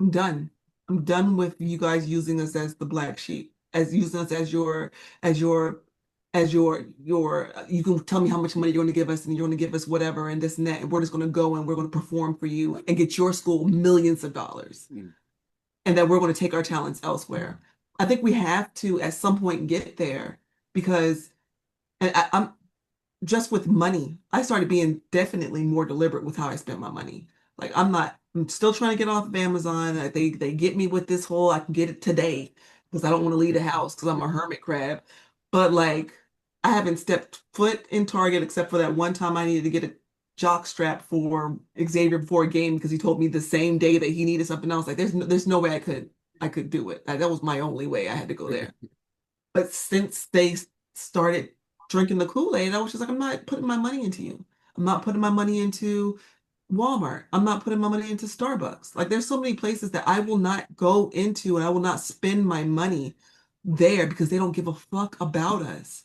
Speaker 1: I'm done. I'm done with you guys using us as the black sheep, as using us as your, your, you can tell me how much money you're going to give us and you're going to give us whatever and this and that. And we're just going to go and we're going to perform for you and get your school millions of dollars
Speaker 2: Mm.
Speaker 1: and that we're going to take our talents elsewhere. I think we have to at some point get there because and I'm just with money, I started being definitely more deliberate with how I spent my money. Like I'm still trying to get off of Amazon. They get me with this whole I can get it today because I don't want to leave the house because I'm a hermit crab. But like I haven't stepped foot in Target except for that one time I needed to get a jock strap for Xavier before a game because he told me the same day that he needed something else. Like there's no way I could do it. Like, that was my only way. I had to go there. But since they started drinking the Kool-Aid, I was just like, I'm not putting my money into you. I'm not putting my money into Walmart. I'm not putting my money into Starbucks. Like there's so many places that I will not go into and I will not spend my money there because they don't give a fuck about us.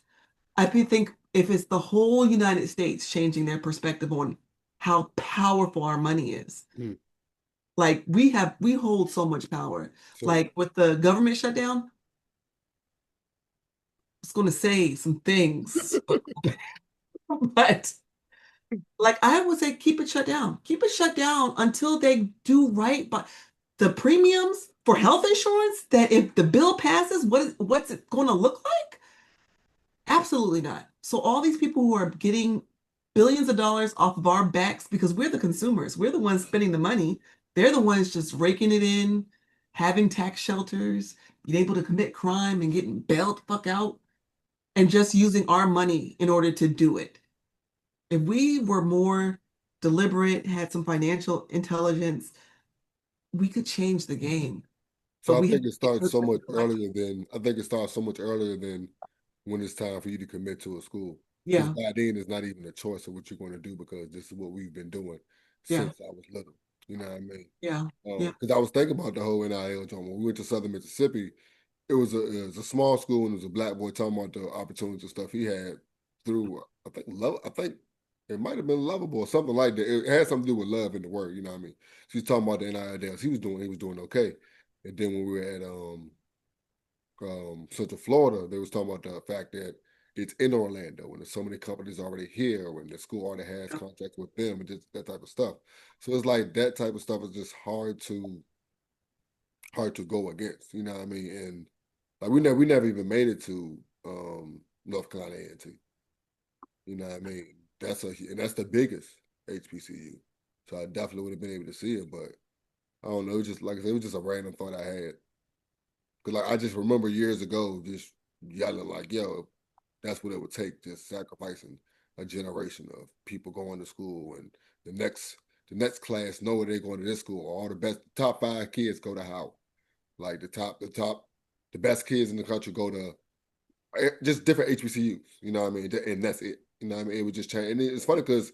Speaker 1: Think if it's the whole United States changing their perspective on how powerful our money is.
Speaker 2: Mm.
Speaker 1: Like we hold so much power.
Speaker 2: So
Speaker 1: Like with the government shutdown, it's going to say some things, but like I would say, keep it shut down. Keep it shut down until they do right. But the premiums for health insurance, that if the bill passes, what's it going to look like? Absolutely not. So all these people who are getting billions of dollars off of our backs because we're the consumers, we're the ones spending the money. They're the ones just raking it in, having tax shelters, being able to commit crime and getting bailed the fuck out, and just using our money in order to do it. If we were more deliberate, had some financial intelligence, we could change the game.
Speaker 2: So
Speaker 1: But
Speaker 2: I
Speaker 1: we have
Speaker 2: think
Speaker 1: to
Speaker 2: it
Speaker 1: get
Speaker 2: starts
Speaker 1: those
Speaker 2: so
Speaker 1: things
Speaker 2: much
Speaker 1: right.
Speaker 2: earlier than I think it starts so much earlier than when it's time for you to commit to a school. Because
Speaker 1: Yeah,
Speaker 2: by then it's not even a choice of what you're going to do because this is what we've been doing
Speaker 1: yeah,
Speaker 2: since I was little. You know what I mean?
Speaker 1: yeah, yeah.
Speaker 2: Because I was thinking about the whole NIL joint. When we went to Southern Mississippi, it was a small school and it was a black boy talking about the opportunities and stuff he had through I think it might have been lovable or something like that. It had something to do with love in the word, you know what I mean? So he's talking about the NIL deals. He was doing okay. And then when we were at Central Florida, they was talking about the fact that it's in Orlando and there's so many companies already here when the school already has contracts with them and just that type of stuff. So it's like that type of stuff is just hard to go against, you know what I mean? And like we never even made it to North Carolina A&T. You know what I mean? And that's the biggest HBCU. So I definitely would have been able to see it, but I don't know. It was just like I said, it was just a random thought I had. Cause like I just remember years ago just yelling like, yo, that's what it would take, just sacrificing a generation of people going to school and the next class know they're going to this school. All the best top 5 kids go to Howard. Like the best kids in the country go to just different HBCUs. You know what I mean? And that's it. You know what I mean? It would just change. And it's funny because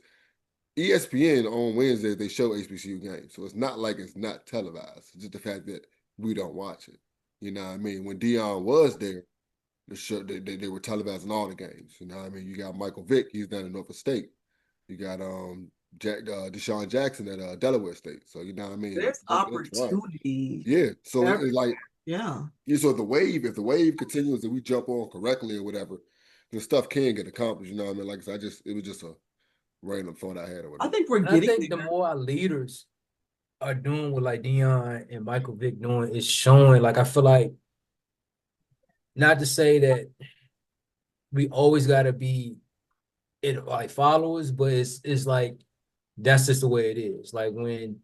Speaker 2: ESPN on Wednesday they show HBCU games, so it's not like it's not televised. It's just the fact that we don't watch it. You know what I mean? When Dion was there, the show they were televising all the games. You know what I mean? You got Michael Vick, he's down in Norfolk State. You got Deshaun Jackson at Delaware State. So you know what I mean?
Speaker 1: There's
Speaker 2: That's right.
Speaker 1: opportunity.
Speaker 2: Yeah. So it's like
Speaker 1: Yeah.
Speaker 2: so if the wave continues and we jump on correctly or whatever, the stuff can get accomplished. You know what I mean? Like I said, it was just a random thought I had or
Speaker 1: I
Speaker 2: whatever.
Speaker 1: think we're
Speaker 3: And I
Speaker 1: getting
Speaker 3: think the
Speaker 1: there.
Speaker 3: more our leaders are doing what like Dion and Michael Vick doing is showing, like I feel like, not to say that we always gotta be it like followers, but it's like that's just the way it is. Like when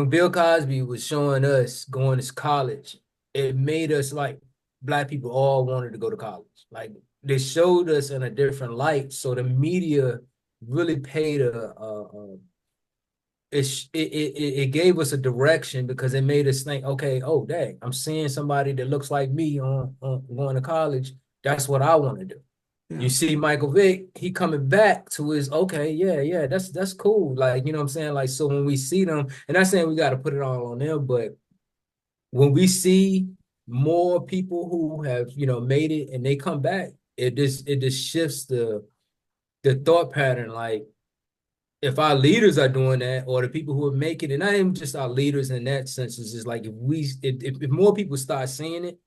Speaker 3: Bill Cosby was showing us going to college, it made us like black people all wanted to go to college. Like they showed us in a different light. So the media really paid it gave us a direction because it made us think, okay, oh dang, I'm seeing somebody that looks like me on going to college. That's what I want to do. You
Speaker 1: Yeah.
Speaker 3: see Michael Vick, he coming back to his okay, yeah, that's cool. Like, you know what I'm saying? Like, so when we see them, and I'm saying we got to put it all on them, but when we see more people who have, made it and they come back, it just shifts the thought pattern. Like, if our leaders are doing that, or the people who are making it, not even just our leaders in that sense, is just like if more people start seeing it,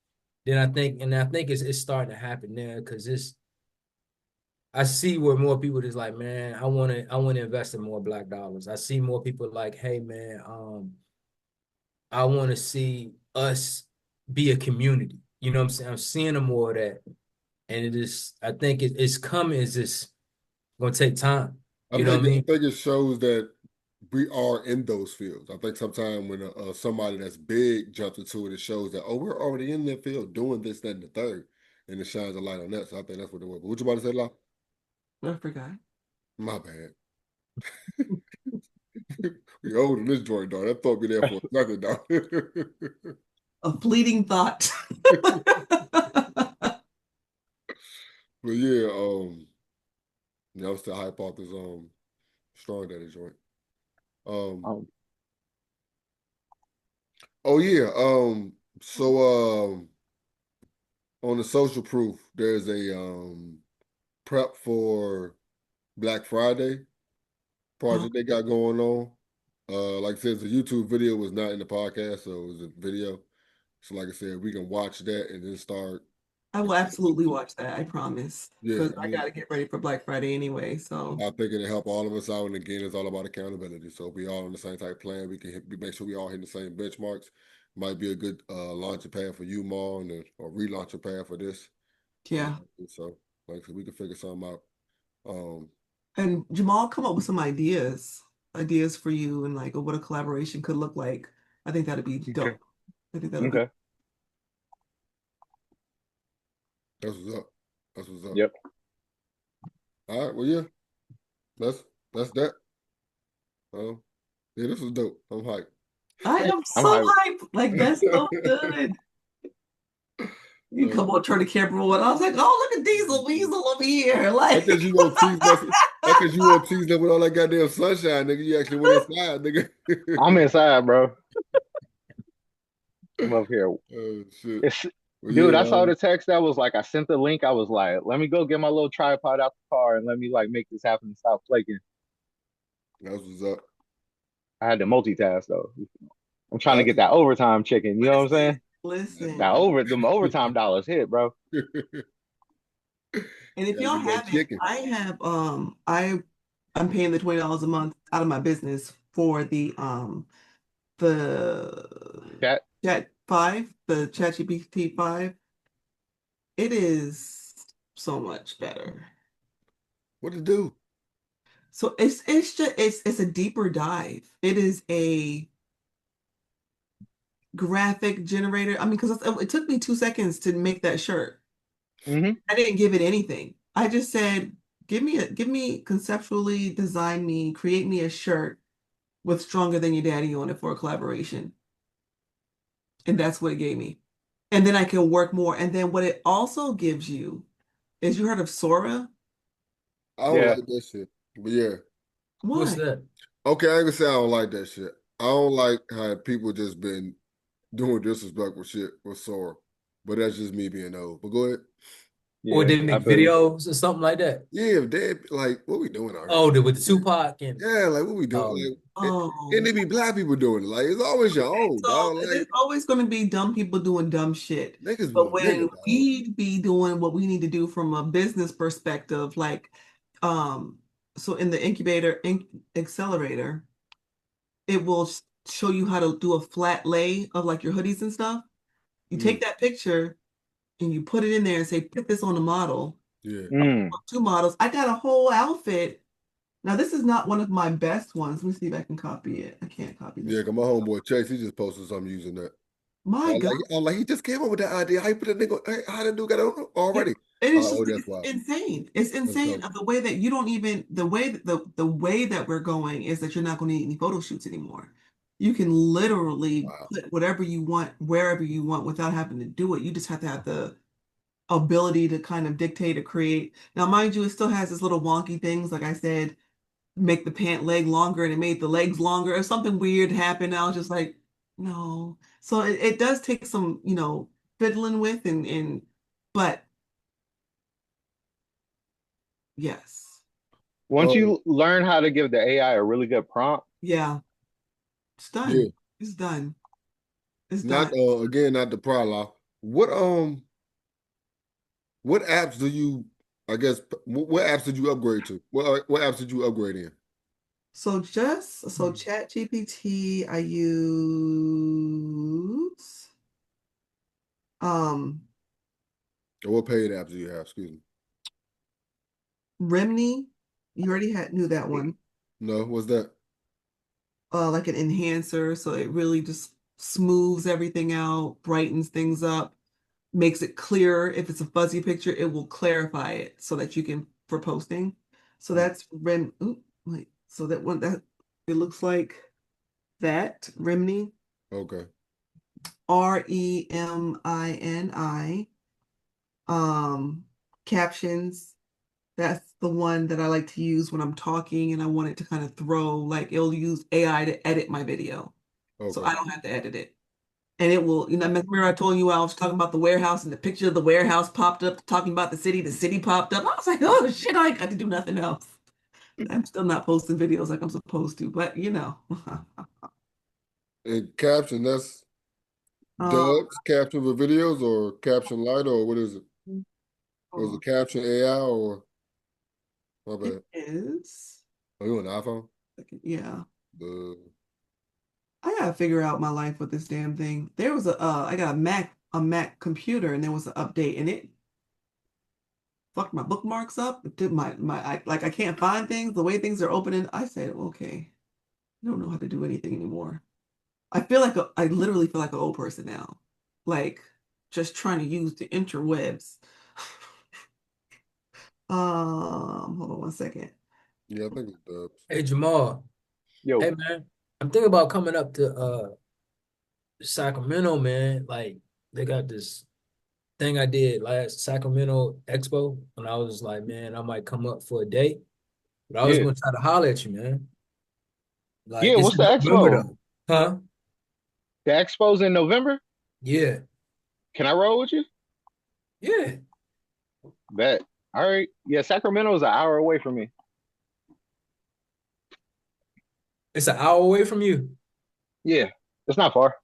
Speaker 3: then I think it's starting to happen there because I see where more people is like, man, I want to invest in more black dollars. I see more people like, hey man, I want to see us be a community. You know what I'm saying? I'm seeing more of that. And I think it's coming, it's just gonna take time. You know what I
Speaker 2: I
Speaker 3: mean?
Speaker 2: think it shows that we are in those fields. I think sometimes when somebody that's big jumps into it, it shows that we're already in that field doing this, that, and the third, and it shines a light on that. So I think that's what it was. But what you about to say, La?
Speaker 1: I forgot.
Speaker 2: My bad. We old in this joint, dog. That thought be there for a second, dog.
Speaker 1: A fleeting thought.
Speaker 2: But yeah, I'm still hype off this strong daddy joint. Um,
Speaker 4: Um,
Speaker 2: oh yeah, so on the social proof, there's a prep for Black Friday
Speaker 1: Oh,
Speaker 2: project they got going on. Like I said, the YouTube video was not in the podcast, so it was a video. So like I said, we can watch that and then start.
Speaker 1: I will absolutely watch that. I promise.
Speaker 2: Yeah,
Speaker 1: Because I got to get ready for Black Friday anyway. So,
Speaker 2: I think it'll help all of us out. And again, it's all about accountability. So if we all on the same type plan, we make sure we all hit the same benchmarks. Might be a good launching pad for you, Ma, and or relaunching pad for this.
Speaker 1: yeah.
Speaker 2: So like I said, we can figure something out. Um,
Speaker 1: And Jamal, come up with some ideas for you and like what a collaboration could look like. I think that'd be
Speaker 4: okay.
Speaker 1: dope. I think that'll be.
Speaker 4: Okay.
Speaker 2: that's what's up. That's what's up.
Speaker 4: Yep.
Speaker 2: All right. Well, yeah. That's that's that. Yeah, this was dope. I'm hyped.
Speaker 1: I am
Speaker 4: I'm
Speaker 1: so
Speaker 4: hyped.
Speaker 1: hyped. Like that's so good. You
Speaker 2: Uh,
Speaker 1: come on, turn the camera on. I was like, oh, look at Diesel Weasel over here.
Speaker 2: That's
Speaker 1: Like,
Speaker 2: because you want to tease us. That's because you want to tease them with all that goddamn sunshine, nigga. You actually went inside, nigga.
Speaker 4: I'm inside, bro. I'm up here.
Speaker 2: Oh shit.
Speaker 4: It's
Speaker 2: Well,
Speaker 4: dude, I
Speaker 2: yeah.
Speaker 4: saw the text that was like I sent the link. I was like, let me go get my little tripod out the car and let me like make this happen and stop flaking.
Speaker 2: That's what's up.
Speaker 4: I had to multitask though. I'm trying to
Speaker 2: That's
Speaker 4: get that overtime chicken. You know what I'm
Speaker 1: listen,
Speaker 4: saying? That
Speaker 1: listen.
Speaker 4: over them overtime dollars hit, bro.
Speaker 1: And if
Speaker 2: gotta
Speaker 1: y'all
Speaker 2: get that
Speaker 1: haven't,
Speaker 2: chicken.
Speaker 1: I'm paying the $20 a month out of my business for the
Speaker 4: Chat.
Speaker 1: the Chat GPT 5. It is so much better.
Speaker 2: What to do?
Speaker 1: So it's a deeper dive. It is a graphic generator. I mean, because it took me 2 seconds to make that shirt.
Speaker 4: Hmm.
Speaker 1: I didn't give it anything. I just said, give me conceptually design me, create me a shirt with Stronger Than Your Daddy on it for a collaboration. And that's what it gave me. And then I can work more. And then what it also gives you is you heard of Sora?
Speaker 2: I don't
Speaker 4: Yeah.
Speaker 2: like that shit. But yeah.
Speaker 3: What's
Speaker 1: Why?
Speaker 3: that?
Speaker 2: Okay, I ain't gonna say I don't like that shit. I don't like how people just been doing disrespectful shit with Sora. But that's just me being old. But go ahead.
Speaker 3: Or
Speaker 4: Yeah,
Speaker 3: they
Speaker 4: I
Speaker 3: make
Speaker 4: feel you.
Speaker 3: videos or something like that?
Speaker 2: Yeah, if they like what we doing out here?
Speaker 3: Oh, with the Tupac and
Speaker 2: Yeah, like what we doing?
Speaker 3: oh
Speaker 2: And
Speaker 1: Oh,
Speaker 2: it be black people doing it. Like it's always your own,
Speaker 1: so
Speaker 2: dog.
Speaker 1: there's
Speaker 2: Like
Speaker 1: always going to be dumb people doing dumb shit.
Speaker 2: niggas
Speaker 1: But
Speaker 2: want bigger,
Speaker 1: when
Speaker 2: dog.
Speaker 1: we be doing what we need to do from a business perspective, like, um, so in the accelerator, it will show you how to do a flat lay of like your hoodies and stuff. You take
Speaker 2: Mm,
Speaker 1: that picture and you put it in there and say, put this on the model,
Speaker 2: yeah,
Speaker 4: Mm.
Speaker 1: two models. I got a whole outfit. Now, this is not one of my best ones. Let me see if I can copy it. I can't copy
Speaker 2: yeah.
Speaker 1: this.
Speaker 2: Cause my homeboy Chase, he just posted something using that.
Speaker 1: My God.
Speaker 2: I'm like, he just came up with that idea. How you put a nigga? How the dude got it
Speaker 1: Yeah.
Speaker 2: already?
Speaker 1: And it's just
Speaker 2: Oh, that's
Speaker 1: it's
Speaker 2: wild.
Speaker 1: insane. It's
Speaker 2: That's
Speaker 1: insane
Speaker 2: dope.
Speaker 1: of the way that you don't even the way that we're going is that you're not going to need any photo shoots anymore. You can literally
Speaker 2: Wow.
Speaker 1: put whatever you want wherever you want without having to do it. You just have to have the ability to kind of dictate or create. Now, mind you, it still has its little wonky things. Like I said, make the pant leg longer and it made the legs longer. If something weird happened, I was just like, no. So it does take some, fiddling with and but yes.
Speaker 4: Once
Speaker 2: Um,
Speaker 4: you learn how to give the AI a really good prompt,
Speaker 1: Yeah, it's done.
Speaker 2: yeah.
Speaker 1: It's done. It's
Speaker 2: Not
Speaker 1: done.
Speaker 2: again, not the prologue. What apps do you? I guess what apps did you upgrade to? What apps did you upgrade in?
Speaker 1: So Chat GPT I use um
Speaker 2: Or what paid apps do you have? Excuse me.
Speaker 1: Remini. You already knew that one.
Speaker 2: No, what's that?
Speaker 1: Like an enhancer, so it really just smooths everything out, brightens things up, makes it clearer. If it's a fuzzy picture, it will clarify it so that you can for posting. So
Speaker 2: Mm,
Speaker 1: that's wait, so that one that it looks like that Remini,
Speaker 2: okay,
Speaker 1: Remini. Captions. That's the one that I like to use when I'm talking and I want it to kind of throw, like it'll use AI to edit my video. So
Speaker 2: okay.
Speaker 1: I don't have to edit it. And it will, remember I told you I was talking about the warehouse and the picture of the warehouse popped up talking about the city popped up. I was like, oh shit, I got to do nothing else. I'm still not posting videos like I'm supposed to, but
Speaker 2: And caption, that's
Speaker 1: Um,
Speaker 2: Dubs caption for videos or caption light or what is it? Or is it
Speaker 1: oh,
Speaker 2: caption AI or my
Speaker 1: it
Speaker 2: bad?
Speaker 1: is.
Speaker 2: Are you on the iPhone?
Speaker 1: Yeah.
Speaker 2: The
Speaker 1: I gotta figure out my life with this damn thing. There was I got a Mac computer, and there was an update, and it fucked my bookmarks up. It did I can't find things. The way things are opening, I said, okay, I don't know how to do anything anymore. I literally feel like an old person now, like just trying to use the interwebs. Hold on one second.
Speaker 2: yeah, I think it's Dubs.
Speaker 3: hey Jamal.
Speaker 4: yo,
Speaker 3: Hey man, I'm thinking about coming up to Sacramento, man. Like they got this thing I did last Sacramento Expo, and I was like, man, I might come up for a day, but I was
Speaker 4: yeah,
Speaker 3: gonna try to holler at you, man. Like
Speaker 4: yeah.
Speaker 3: it's
Speaker 4: What's
Speaker 3: in
Speaker 4: the
Speaker 3: November
Speaker 4: expo?
Speaker 3: though, huh?
Speaker 4: The expo's in November.
Speaker 3: Yeah,
Speaker 4: Can I roll with you?
Speaker 3: yeah.
Speaker 4: Bet. All right. Yeah, Sacramento's an hour away from me.
Speaker 3: It's an hour away from you.
Speaker 4: Yeah, it's not far.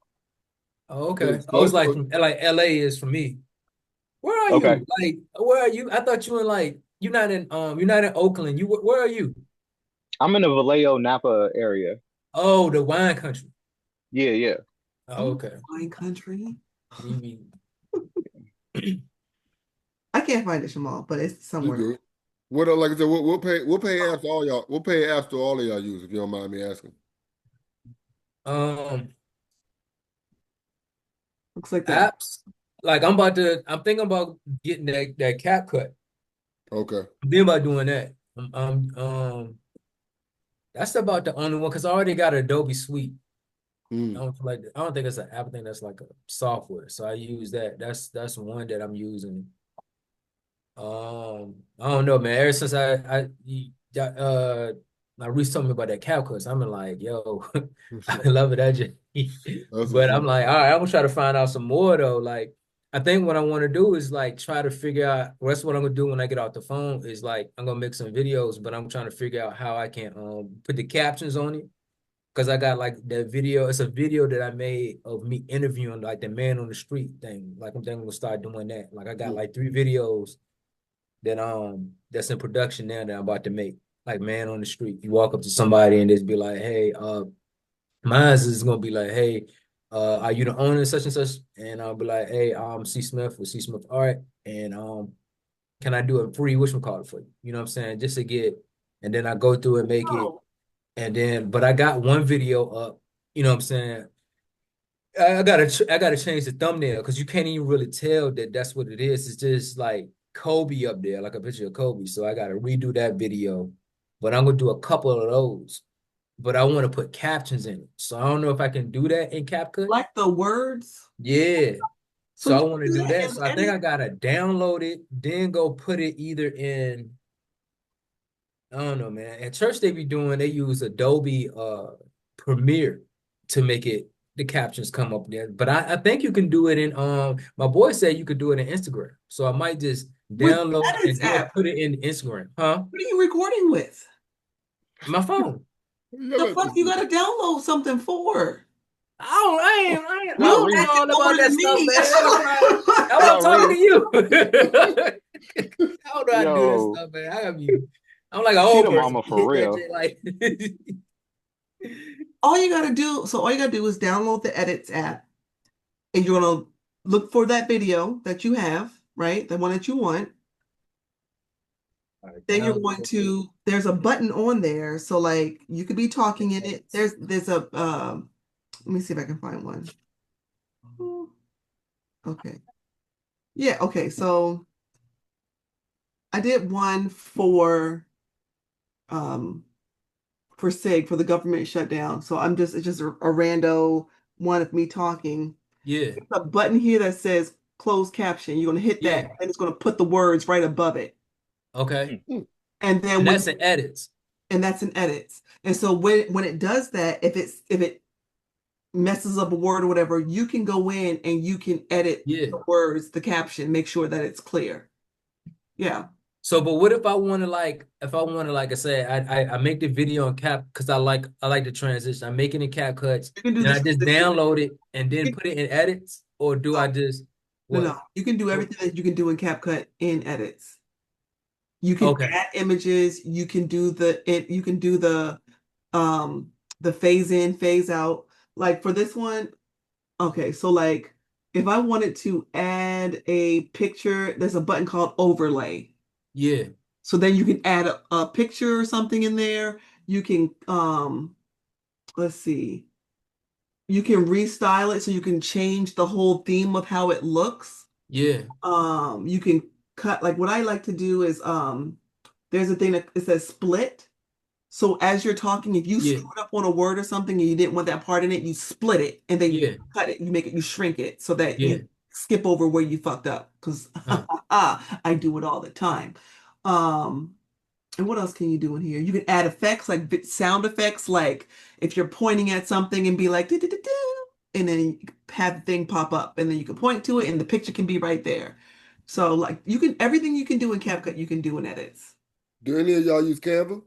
Speaker 3: Oh,
Speaker 2: But
Speaker 3: okay.
Speaker 2: it's
Speaker 3: I was
Speaker 2: close
Speaker 3: like
Speaker 2: to
Speaker 3: from like LA is for me. Where are
Speaker 4: Okay,
Speaker 3: you? Like, where are you? I thought you were like you're not in Oakland. Where are you?
Speaker 4: I'm in the Vallejo Napa area.
Speaker 3: Oh, the wine country.
Speaker 4: Yeah, yeah.
Speaker 3: Oh,
Speaker 1: Oh,
Speaker 3: okay.
Speaker 1: wine country.
Speaker 3: You mean
Speaker 1: I can't find it, Jamal, but it's
Speaker 2: you
Speaker 1: somewhere.
Speaker 2: good. What like I said, we'll pay apps to all y'all. We'll pay apps to all of y'all use if you don't mind me asking.
Speaker 3: um
Speaker 1: Looks like that.
Speaker 3: apps? Like I'm thinking about getting that cap cut.
Speaker 2: Okay.
Speaker 3: I'm thinking about doing that. That's about the only one because I already got Adobe Suite.
Speaker 2: Mm.
Speaker 3: I don't think it's an app. I think that's like a software. So I use that. That's one that I'm using. I don't know, man. Ever since my Reese told me about that cow cuts, I'm like, yo, I love it, Edge.
Speaker 2: That's what's
Speaker 3: But I'm
Speaker 2: up.
Speaker 3: like, all right, I'm gonna try to find out some more though. Like, I think what I want to do is like try to figure out. Well, that's what I'm gonna do when I get off the phone. Is like I'm gonna make some videos, but I'm trying to figure out how I can put the captions on it because I got like that video. It's a video that I made of me interviewing like the man on the street thing. Like I'm thinking we'll start doing that. Like I got
Speaker 2: Mm.
Speaker 3: like 3 videos that's in production now that I'm about to make. Like man on the street. You walk up to somebody and just be like, hey, mine is gonna be like, hey, are you the owner of such and such? And I'll be like, hey, I'm C. Smith with C. Smith Art. And can I do a free whatchamacallit for you? You know what I'm saying? Just to get, and then I go through and make it.
Speaker 1: Oh,
Speaker 3: And then, but I got one video up, you know what I'm saying? I gotta change the thumbnail because you can't even really tell that that's what it is. It's just like Kobe up there, like a picture of Kobe. So I gotta redo that video, but I'm gonna do a couple of those. But I want to put captions in it, so I don't know if I can do that in CapCut.
Speaker 1: like the words.
Speaker 3: Yeah,
Speaker 1: So
Speaker 3: so I
Speaker 1: you
Speaker 3: want to
Speaker 1: can do
Speaker 3: do
Speaker 1: that
Speaker 3: that.
Speaker 1: and
Speaker 3: So I think
Speaker 1: edit.
Speaker 3: I gotta download it, then go put it either in. I don't know, man. At church they use Adobe Premiere to make it the captions come up there. But I think you can do it in my boy said you could do it in Instagram. So I might just
Speaker 1: With the
Speaker 3: download
Speaker 1: edits
Speaker 3: and then
Speaker 1: app.
Speaker 3: put it in Instagram. Huh?
Speaker 1: What are you recording with?
Speaker 3: My phone.
Speaker 2: Yeah,
Speaker 1: The
Speaker 2: let
Speaker 1: fuck
Speaker 2: this
Speaker 1: you
Speaker 2: nigga.
Speaker 1: gotta download something for?
Speaker 3: I
Speaker 4: Yo,
Speaker 3: don't
Speaker 1: You
Speaker 3: know
Speaker 4: Reese,
Speaker 3: all
Speaker 1: acting
Speaker 3: about
Speaker 1: smarter
Speaker 3: that
Speaker 1: than
Speaker 3: stuff,
Speaker 1: me.
Speaker 3: man. That's why
Speaker 4: yo,
Speaker 3: I'm talking to
Speaker 4: Reese,
Speaker 3: you. I don't know how to do that
Speaker 4: yo,
Speaker 3: stuff, man. I'm like an
Speaker 4: she
Speaker 3: old
Speaker 4: the
Speaker 3: person.
Speaker 4: mama for
Speaker 3: Hit that
Speaker 4: real.
Speaker 3: shit like
Speaker 1: All you gotta do is download the edits app and you're gonna look for that video that you have, right? The one that you want.
Speaker 3: All right,
Speaker 1: Then you're going
Speaker 3: download it.
Speaker 1: to, there's a button on there. So like you could be talking in it.
Speaker 3: Edits.
Speaker 1: There's a let me see if I can find one. Okay. Yeah, okay. So I did one um for SIG for the government shutdown. So it's just a rando one of me talking.
Speaker 3: Yeah,
Speaker 1: There's a button here that says closed caption. You're gonna hit that
Speaker 3: yeah.
Speaker 1: and it's gonna put the words right above it.
Speaker 3: Okay.
Speaker 4: Mm.
Speaker 2: Mm.
Speaker 1: And then
Speaker 3: And
Speaker 1: when
Speaker 3: that's in edits.
Speaker 1: and that's in edits. And so when it does that, if it messes up a word or whatever, you can go in and you can edit
Speaker 3: Yeah.
Speaker 1: the words, the caption, make sure that it's clear. Yeah.
Speaker 3: So, but what if I want to like I said, I make the video on Cap because I like the transition. I make it in Cap cuts,
Speaker 1: You can do
Speaker 3: then
Speaker 1: the
Speaker 3: I just
Speaker 1: transition.
Speaker 3: download it and then put it in edits, or do I
Speaker 1: No,
Speaker 3: just
Speaker 1: no.
Speaker 3: what?
Speaker 1: You can do
Speaker 3: What?
Speaker 1: everything that you can do in CapCut in edits. You can
Speaker 3: Okay.
Speaker 1: add images, you can do the phase in, phase out. Like for this one, okay, so like if I wanted to add a picture, there's a button called overlay.
Speaker 3: Yeah.
Speaker 1: So then you can add a picture or something in there. You can let's see. You can restyle it so you can change the whole theme of how it looks.
Speaker 3: Yeah.
Speaker 1: You can cut like what I like to do is there's a thing that it says split. So as you're talking, if you
Speaker 3: Yeah.
Speaker 1: screwed up on a word or something and you didn't want that part in it, you split it and then you
Speaker 3: Yeah.
Speaker 1: cut it, you shrink it so that
Speaker 3: Yeah.
Speaker 1: you skip over where you fucked up. Because
Speaker 3: Huh.
Speaker 1: I do it all the time. Um, and what else can you do in here? You can add effects like sound effects, like if you're pointing at something and be like, "Du-du-du-du," and then you have the thing pop up, and then you can point to it, and the picture can be right there. So like everything you can do in CapCut, you can do in edits.
Speaker 2: Do any of y'all use Canva?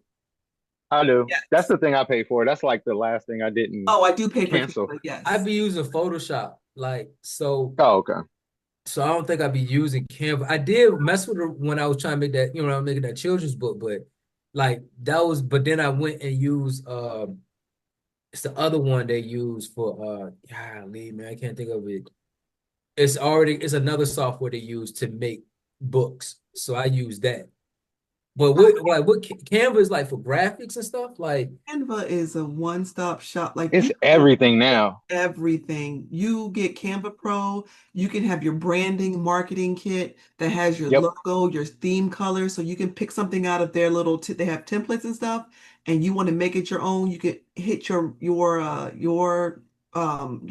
Speaker 4: I do. That's
Speaker 1: Yes.
Speaker 4: the thing I pay for. That's like the last thing I didn't
Speaker 1: Oh, I do pay for
Speaker 4: cancel.
Speaker 1: Canva.
Speaker 3: I
Speaker 1: Yes.
Speaker 3: be using Photoshop, like
Speaker 4: Oh, okay.
Speaker 3: so I don't think I'd be using Canva. I did mess with it when I was trying to make that, I was making that children's book, but like but then I went and used it's the other one they use for golly, man, I can't think of it. It's another software they use to make books. So I use that. But what Canva is like for graphics and stuff? Like,
Speaker 1: Canva is a one-stop shop. Like
Speaker 4: It's
Speaker 1: you can
Speaker 4: everything now.
Speaker 1: everything. You get Canva Pro, you can have your branding marketing kit that has your
Speaker 4: Yep.
Speaker 1: logo, your theme color, so you can pick something out of their little they have templates and stuff, and you want to make it your own, you can hit your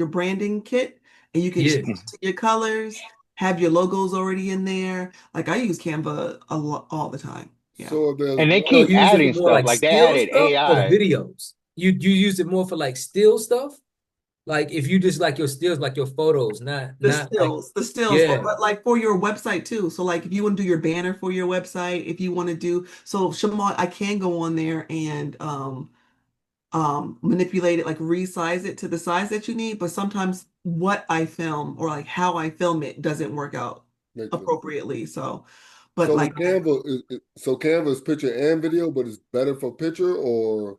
Speaker 1: branding kit and you can
Speaker 3: yeah.
Speaker 1: change it to your colors, have your logos already in there. Like I use Canva a lot all the time. Yeah.
Speaker 2: So if there's
Speaker 4: And they
Speaker 3: So
Speaker 2: one,
Speaker 4: keep
Speaker 3: you use it for
Speaker 4: adding
Speaker 3: more
Speaker 4: stuff.
Speaker 3: like
Speaker 4: Like they
Speaker 3: still
Speaker 4: added
Speaker 3: stuff or
Speaker 4: AI.
Speaker 3: videos? You use it more for like still stuff? Like if you just like your stills, like your photos, not like
Speaker 1: The stills,
Speaker 3: yeah.
Speaker 1: but like for your website too. So like if you want to do your banner for your website, if you want to do so Shimon, I can go on there and manipulate it, like resize it to the size that you need, but sometimes what I film or like how I film it doesn't work out
Speaker 2: makes sense.
Speaker 1: appropriately. So, but
Speaker 2: So
Speaker 1: like
Speaker 2: with Canva, so Canva is picture and video, but it's better for picture or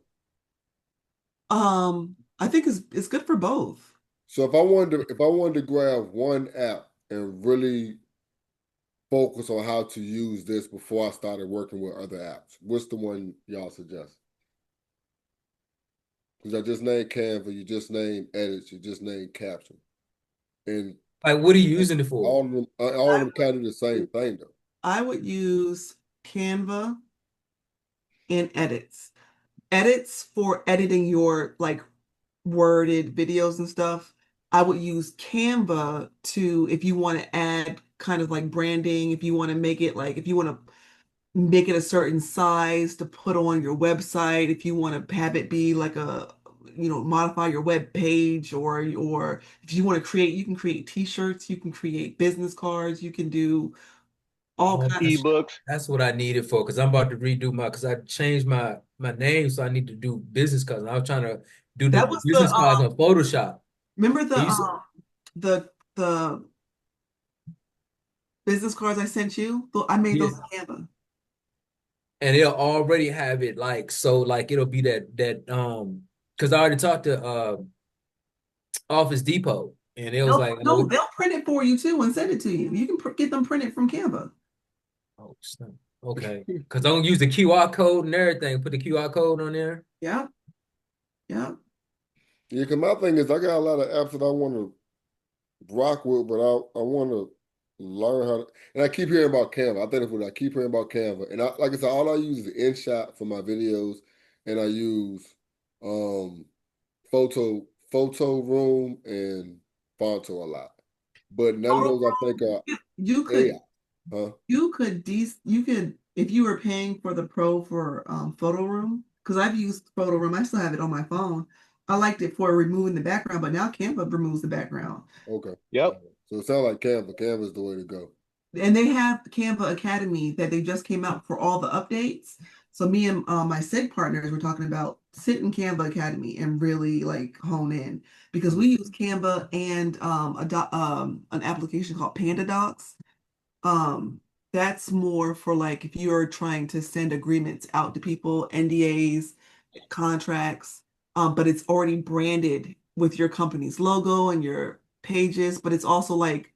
Speaker 1: I think it's good for both.
Speaker 2: so if I wanted to grab one app and really focus on how to use this before I started working with other apps, what's the one y'all suggest? Because I just named Canva, you just named edits, you just named caption, and
Speaker 3: Like what are you using it for?
Speaker 2: all of
Speaker 1: I
Speaker 2: them kind of the same
Speaker 1: would
Speaker 2: thing though.
Speaker 1: I would use Canva and edits. Edits for editing your like worded videos and stuff. I would use Canva to, if you want to add kind of like branding, if you want to make it like, if you want to make it a certain size to put on your website, if you want to have it be like modify your web page, or if you want to create, you can create t-shirts, you can create business cards, you can do all
Speaker 3: Oh,
Speaker 1: kinds of shit.
Speaker 3: that's what I need it for because I'm about to redo because I changed my name, so I need to do business cards. I was trying to do
Speaker 1: That
Speaker 3: the
Speaker 1: was the
Speaker 3: business cards on Photoshop.
Speaker 1: remember
Speaker 3: And you said,
Speaker 1: the business cards I sent you? I made
Speaker 3: yeah,
Speaker 1: those in Canva.
Speaker 3: and it'll already have it like so like it'll be that because I already talked to Office Depot and it was
Speaker 1: They'll
Speaker 3: like
Speaker 1: no, they'll print it for you too and send it to you. You can get them printed from Canva.
Speaker 3: oh snap. Okay, because I'm gonna use the QR code and everything. Put the QR code on there.
Speaker 1: Yeah, yeah.
Speaker 2: Yeah, because my thing is I got a lot of apps that I want to rock with, but I want to learn how to. And I keep hearing about Canva. I think that's what I keep hearing about Canva. And like I said, all I use is InShot for my videos, and I use um photo room and Fonto a lot. But none of
Speaker 1: Photo
Speaker 2: those I
Speaker 1: Room,
Speaker 2: think are
Speaker 1: you could
Speaker 2: AI. Huh?
Speaker 1: you could if you were paying for the pro for Photo Room, because I've used Photo Room, I still have it on my phone. I liked it for removing the background, but now Canva removes the background.
Speaker 2: Okay.
Speaker 4: Yep.
Speaker 2: So it sounds like Canva. Canva is the way to go.
Speaker 1: And they have Canva Academy that they just came out for all the updates. So me and my SIG partners were talking about sit in Canva Academy and really like hone in because we use Canva and an application called PandaDocs. Um, that's more for like if you're trying to send agreements out to people, NDAs, contracts, but it's already branded with your company's logo and your pages, but it's also like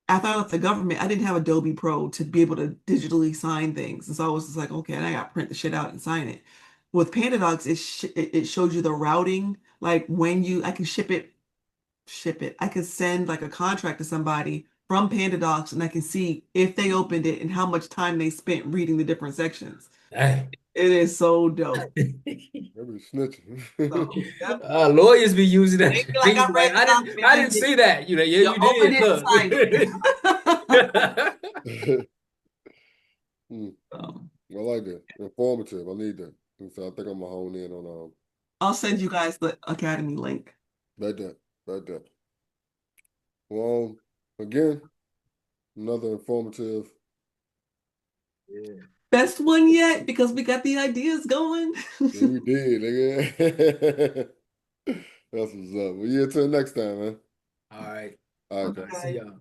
Speaker 1: after I left the government, I didn't have Adobe Pro to be able to digitally sign things. And so I was just like, okay, and I got to print the shit out and sign it. With PandaDocs, it shows you the routing, like when I can ship it. I could send like a contract to somebody from PandaDocs and I can see if they opened it and how much time they spent reading the different sections.
Speaker 3: Dang.
Speaker 1: It is so dope.
Speaker 2: Maybe snitching.
Speaker 1: So, yep.
Speaker 3: Lawyers be using that.
Speaker 1: They
Speaker 3: Shit.
Speaker 1: feel like
Speaker 3: They
Speaker 1: I
Speaker 3: be
Speaker 1: read
Speaker 3: like,
Speaker 1: the document.
Speaker 3: I
Speaker 1: I
Speaker 3: didn't
Speaker 1: did.
Speaker 3: see that. You know, yeah,
Speaker 1: You
Speaker 3: you
Speaker 1: opened
Speaker 3: did.
Speaker 1: it and
Speaker 3: Look.
Speaker 1: signed it.
Speaker 2: Hmm.
Speaker 1: So,
Speaker 2: I like that. Informative. I need that. And so I think I'm gonna hone in on
Speaker 1: I'll send you guys the Academy link.
Speaker 2: that. That. Well, again, another informative.
Speaker 3: Yeah.
Speaker 1: Best one yet because we got the ideas going.
Speaker 2: Yeah, we did, nigga. That's what's up. Well, yeah, till next time, man.
Speaker 3: All right.
Speaker 2: All right,
Speaker 3: All right. See
Speaker 1: Okay.
Speaker 3: y'all.